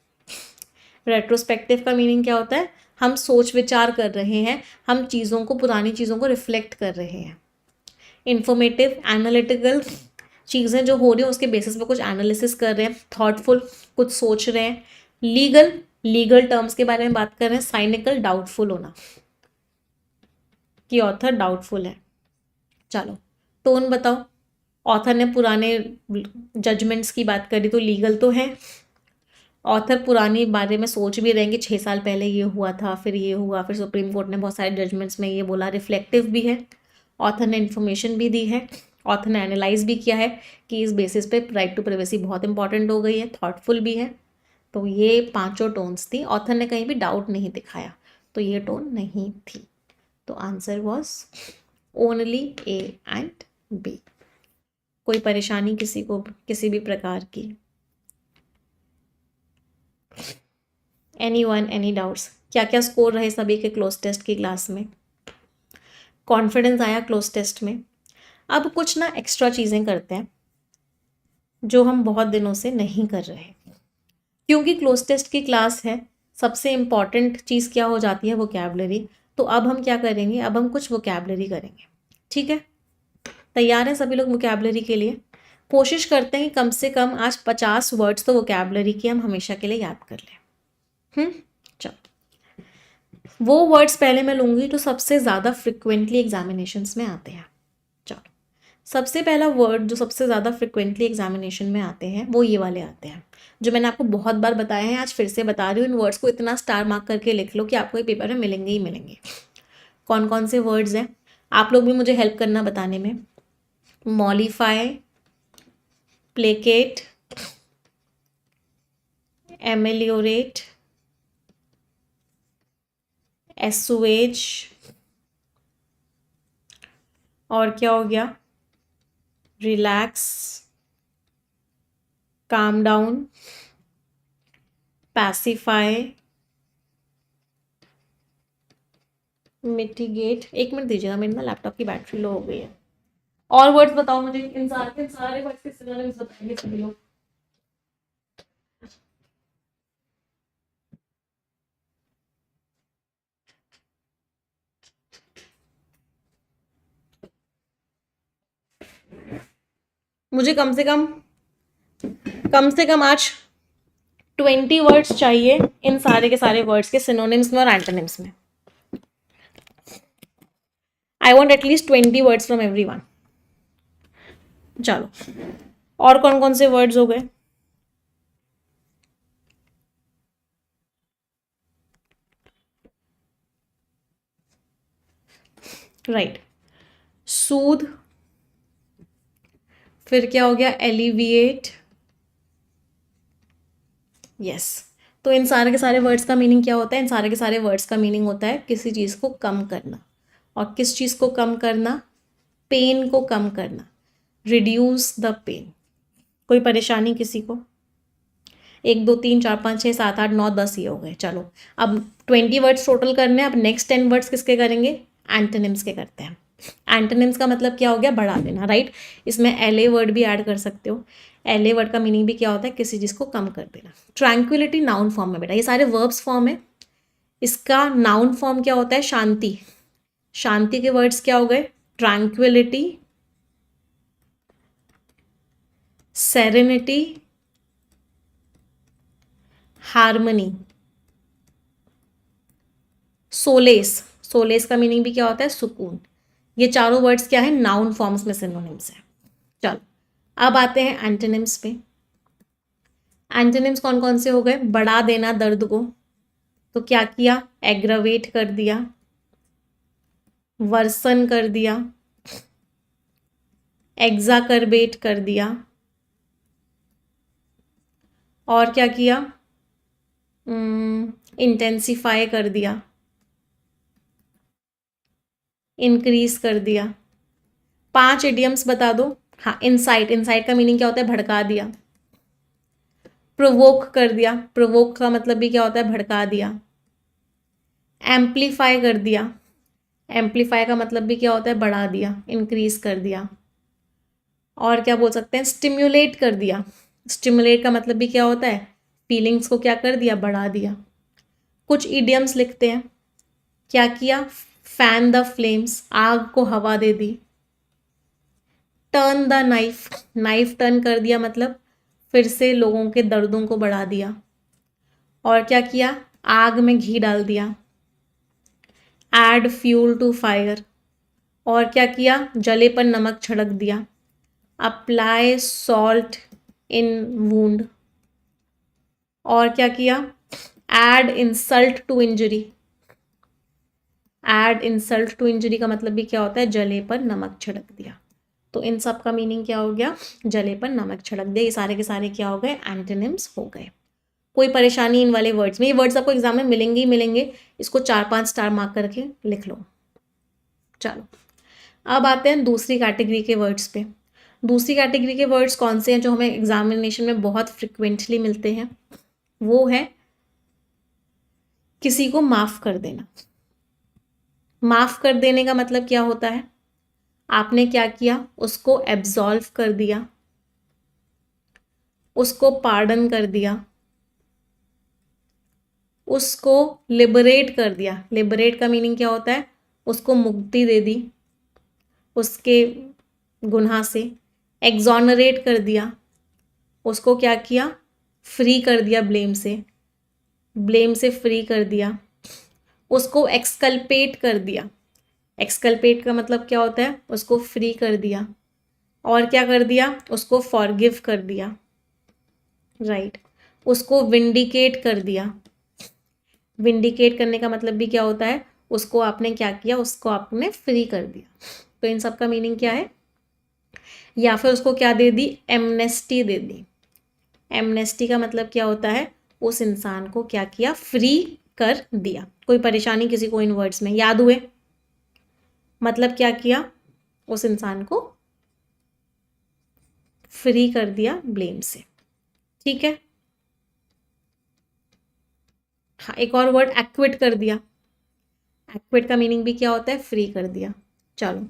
रेट्रोस्पेक्टिव का मीनिंग क्या होता है, हम सोच विचार कर रहे हैं, हम चीज़ों को, पुरानी चीज़ों को रिफ्लेक्ट कर रहे हैं। इंफॉर्मेटिव, एनालिटिकल, चीज़ें जो हो रही हैं उसके बेसिस पे कुछ एनालिसिस कर रहे हैं। थॉटफुल, कुछ सोच रहे हैं। लीगल, लीगल टर्म्स के बारे में बात कर रहे हैं। साइनिकल, डाउटफुल होना कि ऑथर डाउटफुल है। चलो टोन बताओ। ऑथर ने पुराने जजमेंट्स की बात करी तो लीगल तो है। ऑथर पुरानी बारे में सोच भी रहेंगे, 6 साल पहले ये हुआ था, फिर ये हुआ, फिर सुप्रीम कोर्ट ने बहुत सारे जजमेंट्स में ये बोला। रिफ्लेक्टिव भी है, ऑथर ने इन्फॉर्मेशन भी दी है, ऑथर ने एनालाइज भी किया है कि इस बेसिस पे राइट टू प्राइवेसी बहुत इंपॉर्टेंट हो गई है। थॉटफुल भी है। तो ये पांचों टोन्स थी, ऑथर ने कहीं भी डाउट नहीं दिखाया, तो ये टोन नहीं थी। तो answer was only A and B. कोई परेशानी किसी को किसी भी प्रकार की? Anyone, any doubts? क्या क्या स्कोर रहे सभी के क्लोज टेस्ट की क्लास में? कॉन्फिडेंस आया क्लोज टेस्ट में? अब कुछ ना एक्स्ट्रा चीज़ें करते हैं जो हम बहुत दिनों से नहीं कर रहे, क्योंकि क्लोज टेस्ट की क्लास है। सबसे इम्पॉर्टेंट चीज़ क्या हो जाती है, वोकैबलरी। तो अब हम क्या करेंगे, अब हम कुछ वोकैबलरी करेंगे। ठीक है, तैयार हैं सभी लोग वोकैबलरी के लिए? कोशिश करते हैं कि कम से कम आज 50 वर्ड्स तो वोकैबलरी के हम हमेशा के लिए याद कर लें। चलो वो वर्ड्स पहले मैं लूँगी जो सबसे ज़्यादा फ्रिक्वेंटली एग्जामिनेशंस में आते हैं। चलो सबसे पहला वर्ड जो सबसे ज़्यादा फ्रिक्वेंटली एग्जामिनेशन में आते हैं वो ये वाले आते हैं, जो मैंने आपको बहुत बार बताया है, आज फिर से बता रही हूँ। इन वर्ड्स को इतना स्टार मार्क करके लिख लो कि आपको ये पेपर में मिलेंगे ही मिलेंगे। कौन कौन से वर्ड्स हैं, आप लोग भी मुझे हेल्प करना बताने में। मॉलिफाई, प्लेकेट, एमेलियोरेट, एसुएज, और क्या हो गया, relax, calm down, pacify, mitigate. एक मिनट दीजिएगा, मेरी ना लैपटॉप की बैटरी लो हो गई है। और वर्ड्स बताओ मुझे, इन सारे वर्ड्स के सिनोनिम्स बताएंगे सभी लोग। मुझे कम से कम आज 20 वर्ड्स चाहिए इन सारे के सारे वर्ड्स के सिनोनिम्स में और एंटोनिम्स में। I want at least 20 words from every one. चलो, और कौन कौन से वर्ड्स हो गए? राइट, सूद, फिर क्या हो गया, एलिविएट। यस, तो इन सारे के सारे वर्ड्स का मीनिंग क्या होता है? इन सारे के सारे वर्ड्स का मीनिंग होता है किसी चीज़ को कम करना। और किस चीज़ को कम करना? पेन को कम करना, रिड्यूस द पेन। कोई परेशानी किसी को? 1 2 3 4 5 6 7 8 9 10 ये हो गए। चलो, अब 20 वर्ड्स टोटल करने हैं। अब नेक्स्ट 10 वर्ड्स किसके करेंगे? एंटोनिम्स के करते हैं। एंटोनिम्स का मतलब क्या हो गया? बढ़ा देना, राइट। इसमें एलए वर्ड भी ऐड कर सकते हो। एलए वर्ड का मीनिंग भी क्या होता है? किसी चीज़ को कम कर देना। ट्रैंक्विलिटी नाउन फॉर्म में, बेटा ये सारे वर्ब्स फॉर्म है। इसका नाउन फॉर्म क्या होता है? शांति। शांति के वर्ड्स क्या हो गए? Tranquillity, serenity, harmony, solace. Solace का मीनिंग भी क्या होता है? सुकून। ये चारों वर्ड्स क्या है? नाउन फॉर्म्स में सिनोनिम्स है। चलो, अब आते हैं एंटोनिम्स पे। एंटोनिम्स कौन कौन से हो गए? बढ़ा देना दर्द को, तो क्या किया? एग्रावेट कर दिया, वर्सन कर दिया, एग्जाकर्बेट कर दिया, और क्या किया? इंटेंसिफाई कर दिया, इंक्रीज कर दिया। 5 इडियम्स बता दो। हाँ, इंसाइट। इंसाइट का मीनिंग क्या होता है? भड़का दिया। प्रोवोक कर दिया। प्रोवोक का मतलब भी क्या होता है? भड़का दिया। एम्पलीफाई कर दिया। एम्पलीफाई का मतलब भी क्या होता है? बढ़ा दिया, इंक्रीज कर दिया। और क्या बोल सकते हैं? स्टिम्युलेट कर दिया। स्टिम्युलेट का मतलब भी क्या होता है? फीलिंग्स को क्या कर दिया? बढ़ा दिया। कुछ इडियम्स लिखते हैं। क्या किया? फैन द फ्लेम्स, आग को हवा दे दी। Turn the knife, knife turn कर दिया मतलब फिर से लोगों के दर्दों को बढ़ा दिया। और क्या किया? आग में घी डाल दिया। Add fuel to fire. और क्या किया? जले पर नमक छिड़क दिया। Apply salt in wound. और क्या किया? Add insult to injury. Add insult to injury का मतलब भी क्या होता है? जले पर नमक छिड़क दिया। तो इन सब का मीनिंग क्या हो गया? जले पर नमक छिड़क दिया। ये सारे के सारे क्या हो गए? एंटोनिम्स हो गए। कोई परेशानी इन वाले वर्ड्स में? ये वर्ड्स आपको एग्जाम में मिलेंगे ही मिलेंगे। इसको 4 5 स्टार मार्क करके लिख लो। चलो, अब आते हैं दूसरी कैटेगरी के वर्ड्स पे। दूसरी कैटेगरी के वर्ड्स कौन से हैं जो हमें एग्जामिनेशन में बहुत फ्रिक्वेंटली मिलते हैं? वो है किसी को माफ कर देना। माफ कर देने का मतलब क्या होता है? आपने क्या किया? उसको एब्सॉल्व कर दिया, उसको पार्डन कर दिया, उसको लिबरेट कर दिया। लिबरेट का मीनिंग क्या होता है? उसको मुक्ति दे दी उसके गुनाह से। एग्जॉनरेट कर दिया, उसको क्या किया? फ्री कर दिया ब्लेम से, ब्लेम से फ्री कर दिया। उसको एक्सकल्पेट कर दिया। एक्सकल्पेट का मतलब क्या होता है? उसको फ्री कर दिया। और क्या कर दिया? उसको फॉरगिव कर दिया, राइट। उसको विंडिकेट कर दिया। विंडिकेट करने का मतलब भी क्या होता है? उसको आपने क्या किया? उसको आपने फ्री कर दिया। तो इन सब का मीनिंग क्या है? या फिर उसको क्या दे दी, एमनेस्टी दे दी। एमनेस्टी का मतलब क्या होता है, उस इंसान को क्या किया, फ्री कर दिया। कोई परेशानी किसी को इन वर्ड्स में याद हुए, मतलब क्या किया, उस इंसान को फ्री कर दिया ब्लेम से। ठीक है, हाँ एक और वर्ड एक्विट कर दिया। एक्विट का मीनिंग भी क्या होता है, फ्री कर दिया। चलो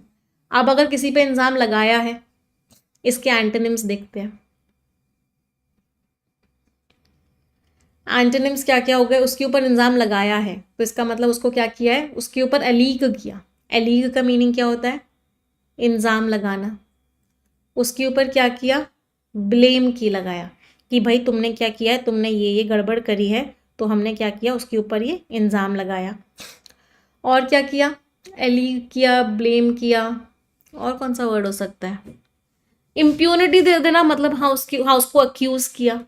अब अगर किसी पे इल्जाम लगाया है, इसके एंटोनिम्स देखते हैं। एंटोनिम्स क्या क्या हो गए, उसके ऊपर इल्जाम लगाया है तो इसका मतलब उसको क्या किया है, उसके ऊपर एलीग किया। एलीग का मीनिंग क्या होता है, इल्जाम लगाना। उसके ऊपर क्या किया, ब्लेम की लगाया कि भाई तुमने क्या किया है, तुमने ये गड़बड़ करी है, तो हमने क्या किया, उसके ऊपर ये इल्ज़ाम लगाया। और क्या किया, एलीग किया, ब्लेम किया। और कौन सा वर्ड हो सकता है, इम्प्यूनिटी दे देना, मतलब हाँ उसकी, हाँ उसको अक्यूज किया।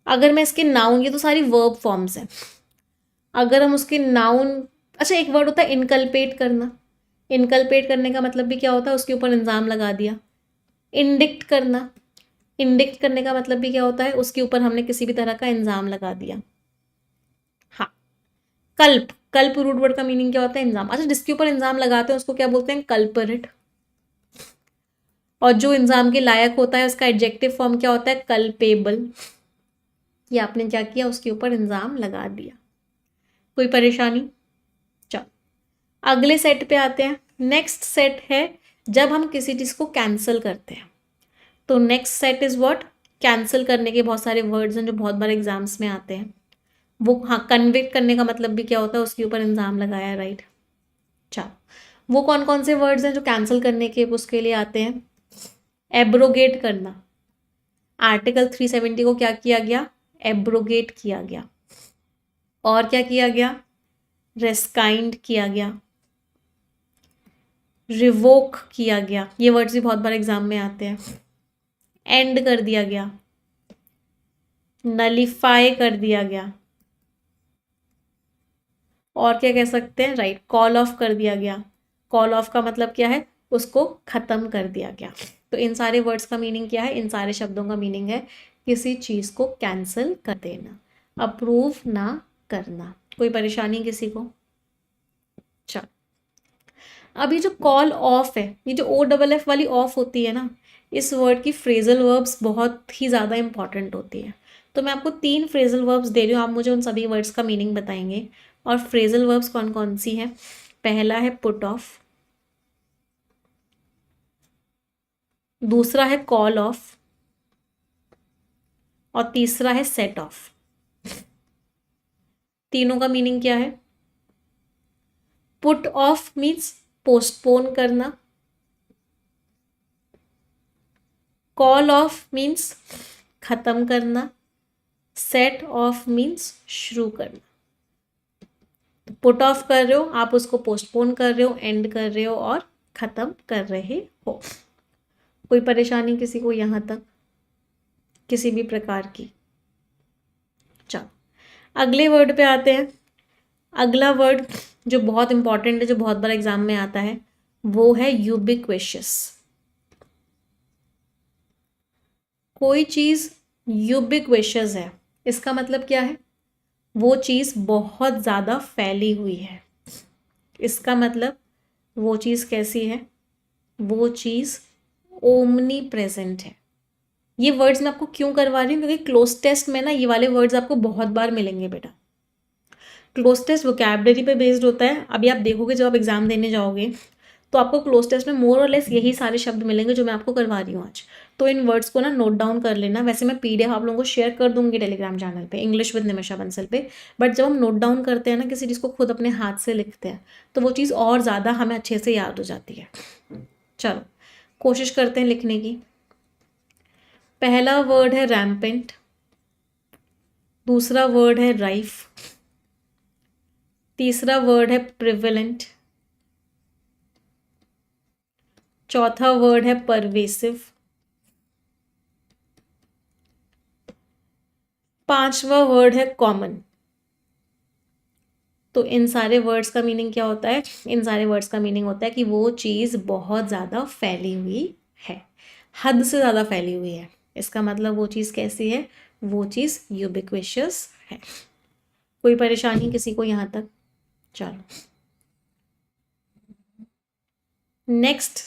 अगर मैं इसके नाउन, ये तो सारी वर्ब फॉर्म्स हैं, अगर हम उसके नाउन, अच्छा एक वर्ड होता है इनकल्पेट करना। इनकल्पेट करने का मतलब भी क्या होता है, उसके ऊपर इल्ज़ाम लगा दिया। इंडिक्ट करना, इंडिक्ट करने का मतलब भी क्या होता है, उसके ऊपर हमने किसी भी तरह का इल्ज़ाम लगा दिया। हाँ, कल्प, कल्प रूट वर्ड का मीनिंग क्या होता है, इल्ज़ाम। अच्छा जिसके ऊपर इल्ज़ाम लगाते हैं उसको क्या बोलते हैं, कल्परेट। और जो इल्ज़ाम के लायक होता है उसका एडजेक्टिव फॉर्म क्या होता है, कल्पेबल। ये आपने क्या किया, उसके ऊपर इल्ज़ाम लगा दिया। कोई परेशानी, चलो अगले सेट पे आते हैं। नेक्स्ट सेट है जब हम किसी चीज़ को कैंसिल करते हैं। तो next set is what, cancel करने के बहुत सारे वर्ड्स हैं जो बहुत बार एग्जाम्स में आते हैं। वो हाँ, कन्विक्ट करने का मतलब भी क्या होता है, उसके ऊपर इल्ज़ाम लगाया, राइट। चलो वो कौन कौन से वर्ड्स हैं जो कैंसिल करने के उसके लिए आते हैं, एब्रोगेट करना। आर्टिकल 370 को क्या किया गया, एब्रोगेट किया गया। और क्या किया गया, रेस्काइंड किया गया, रिवोक किया गया। ये वर्ड्स भी बहुत बार एग्जाम में आते हैं। एंड कर दिया गया, नलीफाई कर दिया गया। और क्या कह सकते हैं, राइट, कॉल ऑफ कर दिया गया। कॉल ऑफ का मतलब क्या है, उसको खत्म कर दिया गया। तो इन सारे वर्ड्स का मीनिंग क्या है, इन सारे शब्दों का मीनिंग है किसी चीज़ को कैंसिल कर देना, अप्रूव ना करना। कोई परेशानी किसी को, चल अब ये जो कॉल ऑफ है, ये जो ओ डबल एफ वाली ऑफ होती है ना, इस वर्ड की फ्रेजल वर्ब्स बहुत ही ज़्यादा इंपॉर्टेंट होती है। तो मैं आपको 3 फ्रेजल वर्ब्स दे रही हूँ, आप मुझे उन सभी वर्ड्स का मीनिंग बताएंगे। और फ्रेजल वर्ब्स कौन कौन सी हैं, पहला है पुट ऑफ, दूसरा है कॉल ऑफ, और तीसरा है सेट ऑफ। तीनों का मीनिंग क्या है, पुट ऑफ मीन्स पोस्टपोन करना, कॉल ऑफ मीन्स खत्म करना, सेट ऑफ मीन्स शुरू करना। पुट ऑफ कर रहे हो आप, उसको पोस्टपोन कर रहे हो, एंड कर रहे हो, और खत्म कर रहे हो। कोई परेशानी किसी को यहाँ तक, किसी भी प्रकार की, चलो अगले वर्ड पे आते हैं। अगला वर्ड जो बहुत इंपॉर्टेंट है, जो बहुत बार एग्जाम में आता है, वो है यूबिक्वेशियस। कोई चीज़ यूबिक्वेशियस है, इसका मतलब क्या है, वो चीज़ बहुत ज़्यादा फैली हुई है। इसका मतलब वो चीज़ कैसी है, वो चीज़ ओमनी प्रेजेंट है। ये वर्ड्स मैं आपको क्यों करवा रही हूँ, क्योंकि क्लोज टेस्ट में ना ये वाले वर्ड्स आपको बहुत बार मिलेंगे बेटा। क्लोज टेस्ट वोकैबलरी पे बेस्ड होता है। अभी आप देखोगे जब आप एग्जाम देने जाओगे तो आपको क्लोज टेस्ट में मोर और लेस यही सारे शब्द मिलेंगे जो मैं आपको करवा रही हूँ आज। तो इन वर्ड्स को ना नोट डाउन कर लेना। वैसे मैं पीडीएफ आप लोगों को शेयर कर दूंगी टेलीग्राम चैनल पे, इंग्लिश विद निमिषा बंसल पे। बट जब हम नोट डाउन करते हैं ना, किसी चीज़ को खुद अपने हाथ से लिखते हैं, तो वो चीज़ और ज़्यादा हमें अच्छे से याद हो जाती है। चलो कोशिश करते हैं लिखने की। पहला वर्ड है रैम्पेंट, दूसरा वर्ड है राइफ, तीसरा वर्ड है प्रिवेलेंट, चौथा वर्ड है परवेसिव, पांचवा वर्ड है कॉमन। तो इन सारे वर्ड्स का मीनिंग क्या होता है? इन सारे वर्ड्स का मीनिंग होता है कि वो चीज़ बहुत ज़्यादा फैली हुई है, हद से ज़्यादा फैली हुई है। इसका मतलब वो चीज़ कैसी है? वो चीज़ यूबिक्विशियस है। कोई परेशानी किसी को यहाँ तक? चलो नेक्स्ट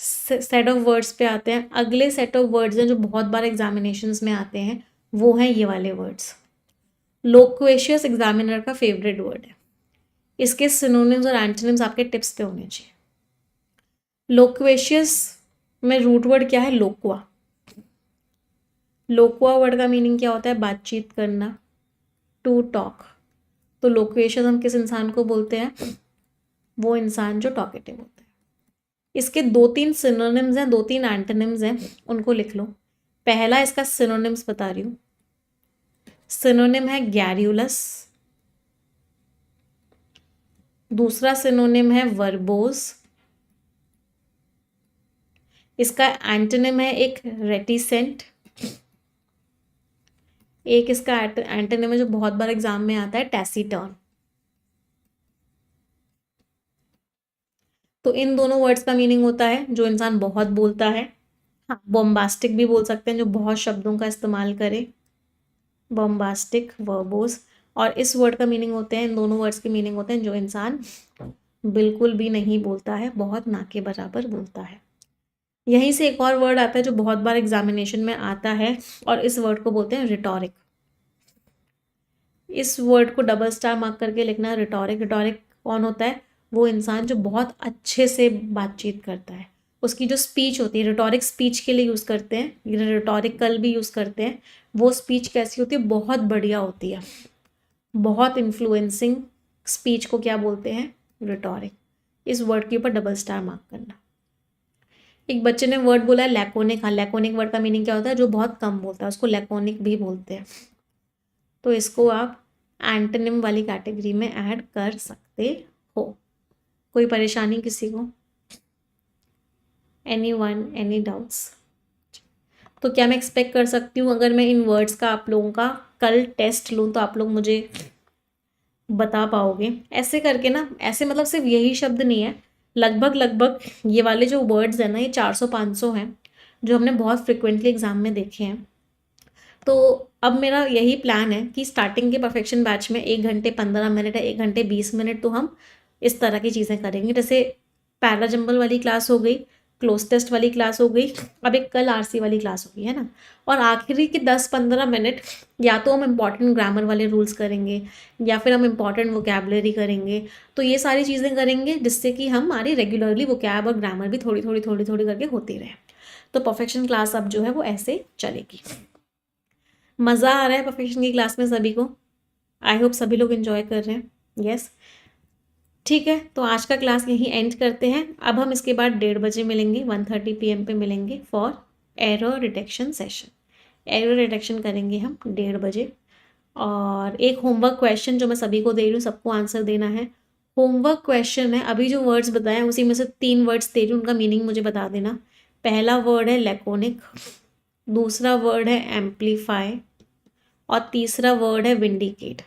सेट ऑफ वर्ड्स पे आते हैं। अगले सेट ऑफ वर्ड्स हैं जो बहुत बार एग्जामिनेशंस में आते हैं, वो हैं ये वाले वर्ड्स। लोक्वेशियस एग्जामिनर का फेवरेट वर्ड है। इसके सिनोनिम्स और एंटोनिम्स आपके टिप्स पे होने चाहिए। लोक्वेशियस में रूट वर्ड क्या है? लोक्वा। लोक्वा वर्ड का मीनिंग क्या होता है? बातचीत करना, टू टॉक। तो लोक्वेशियस हम किस इंसान को बोलते हैं? वो इंसान जो टॉकेटिव होता है। इसके 2-3 सिनोनिम्स हैं, 2-3 एंटोनिम्स हैं, उनको लिख लो। पहला इसका सिनोनिम्स बता रही हूँ। सिनोनिम है गैर्यूलस। दूसरा सिनोनिम है वर्बोज। इसका एंटोनिम है एक रेटिसेंट। एक इसका एंटोनिम है जो बहुत बार एग्जाम में आता है, टैसीटर्न। तो इन दोनों वर्ड्स का मीनिंग होता है जो इंसान बहुत बोलता है। हाँ, बॉम्बास्टिक भी बोल सकते हैं, जो बहुत शब्दों का इस्तेमाल करे, बॉम्बास्टिक, वर्बोस। और इस वर्ड का मीनिंग होते हैं, इन दोनों वर्ड्स के मीनिंग होते हैं जो इंसान बिल्कुल भी नहीं बोलता है, बहुत ना के बराबर बोलता है। यहीं से एक और वर्ड आता है जो बहुत बार एग्जामिनेशन में आता है, और इस वर्ड को बोलते हैं रिटोरिक। इस वर्ड को डबल स्टार मार्क करके लिखना है, रिटोरिक। रिटोरिक कौन होता है? वो इंसान जो बहुत अच्छे से बातचीत करता है, उसकी जो स्पीच होती है, रिटोरिक स्पीच के लिए यूज़ करते हैं, रिटोरिकल भी यूज़ करते हैं। वो स्पीच कैसी होती है? बहुत बढ़िया होती है, बहुत इन्फ्लुएंसिंग स्पीच को क्या बोलते हैं? रिटोरिक। इस वर्ड के ऊपर डबल स्टार मार्क करना। एक बच्चे ने वर्ड बोला है लैकोनिक। हाँ, लैकोनिक वर्ड का मीनिंग क्या होता है? जो बहुत कम बोलता है उसको लैकोनिक भी बोलते हैं। तो इसको आप एंटोनिम वाली कैटेगरी में ऐड कर सकते हो। कोई परेशानी किसी को? Anyone, any doubts? तो क्या मैं एक्सपेक्ट कर सकती हूँ अगर मैं इन वर्ड्स का आप लोगों का कल टेस्ट लूँ तो आप लोग मुझे बता पाओगे? ऐसे करके ना, ऐसे मतलब सिर्फ यही शब्द नहीं है, लगभग लगभग ये वाले जो वर्ड्स हैं ना, ये 400-500 हैं जो हमने बहुत फ्रिक्वेंटली एग्जाम में देखे हैं। तो अब मेरा यही प्लान है कि स्टार्टिंग के परफेक्शन बैच में 1 घंटे 15 मिनट या 1 घंटे 20 मिनट तो हम इस तरह की चीज़ें करेंगे। जैसे पैरा जंबल वाली क्लास हो गई, क्लोज टेस्ट वाली क्लास हो गई, अब एक कल आरसी वाली क्लास होगी, है ना। और आखिरी के 10-15 मिनट या तो हम इम्पॉर्टेंट ग्रामर वाले रूल्स करेंगे या फिर हम इम्पॉर्टेंट वोकैबलरी करेंगे। तो ये सारी चीज़ें करेंगे जिससे कि हमारी रेगुलरली वोकैब और ग्रामर भी थोड़ी थोड़ी करके होती रहे। तो परफेक्शन क्लास अब जो है वो ऐसे चलेगी। मज़ा आ रहा है परफेक्शन की क्लास में सभी को? आई होप सभी लोग एंजॉय कर रहे हैं। यस, ठीक है। तो आज का क्लास यहीं एंड करते हैं। अब हम इसके बाद 1:30 बजे मिलेंगे, 1:30 PM पे मिलेंगे for error detection session. Error detection करेंगे हम 1:30 बजे। और एक होमवर्क क्वेश्चन जो मैं सभी को दे रही हूँ, सबको आंसर देना है। होमवर्क क्वेश्चन है, अभी जो वर्ड्स बताए हैं उसी में से 3 वर्ड्स दे रही हूँ, उनका मीनिंग मुझे बता देना। पहला वर्ड है लैकोनिक, दूसरा वर्ड है एम्पलीफाई, और तीसरा वर्ड है विंडिकेट।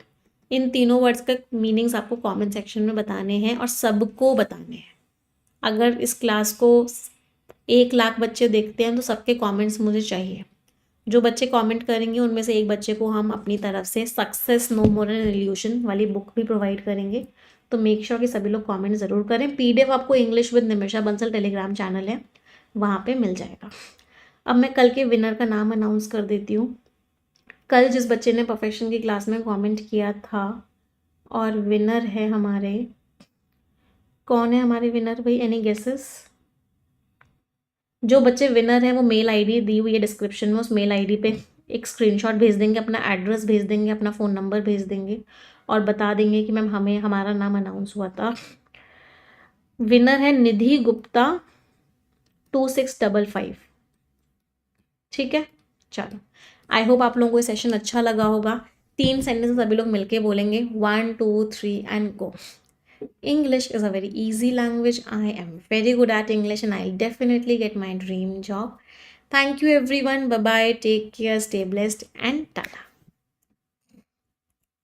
इन तीनों वर्ड्स का मीनिंग्स आपको कमेंट सेक्शन में बताने हैं और सबको बताने हैं। अगर इस क्लास को 1 लाख बच्चे देखते हैं तो सबके कमेंट्स मुझे चाहिए। जो बच्चे कमेंट करेंगे उनमें से एक बच्चे को हम अपनी तरफ से success no more an illusion वाली बुक भी प्रोवाइड करेंगे। तो मेक श्योर कि सभी लोग कमेंट ज़रूर करें। PDF आपको English with Nimisha Bansal Telegram channel है, वहाँ पे मिल जाएगा। अब मैं कल के विनर का नाम अनाउंस कर देती हूँ। कल जिस बच्चे ने परफेक्शन की क्लास में कमेंट किया था, और विनर है हमारे, कौन है हमारे विनर भाई? Any guesses? जो बच्चे विनर हैं वो मेल आईडी दी हुई है डिस्क्रिप्शन में, उस मेल आईडी पे एक स्क्रीनशॉट भेज देंगे, अपना एड्रेस भेज देंगे, अपना फ़ोन नंबर भेज देंगे और बता देंगे कि मैम हमें हमारा नाम अनाउंस हुआ था। विनर है निधि गुप्ता 2655। ठीक है, चलो। आई होप आप लोगों को ये सेशन अच्छा लगा होगा। 3 सेंटेंस सभी लोग मिलके बोलेंगे, 1 2 3 and go. English is a very easy language. I am very good at English and I'll definitely get my dream job. Thank you everyone. Bye bye. Take care. Stay blessed and tada.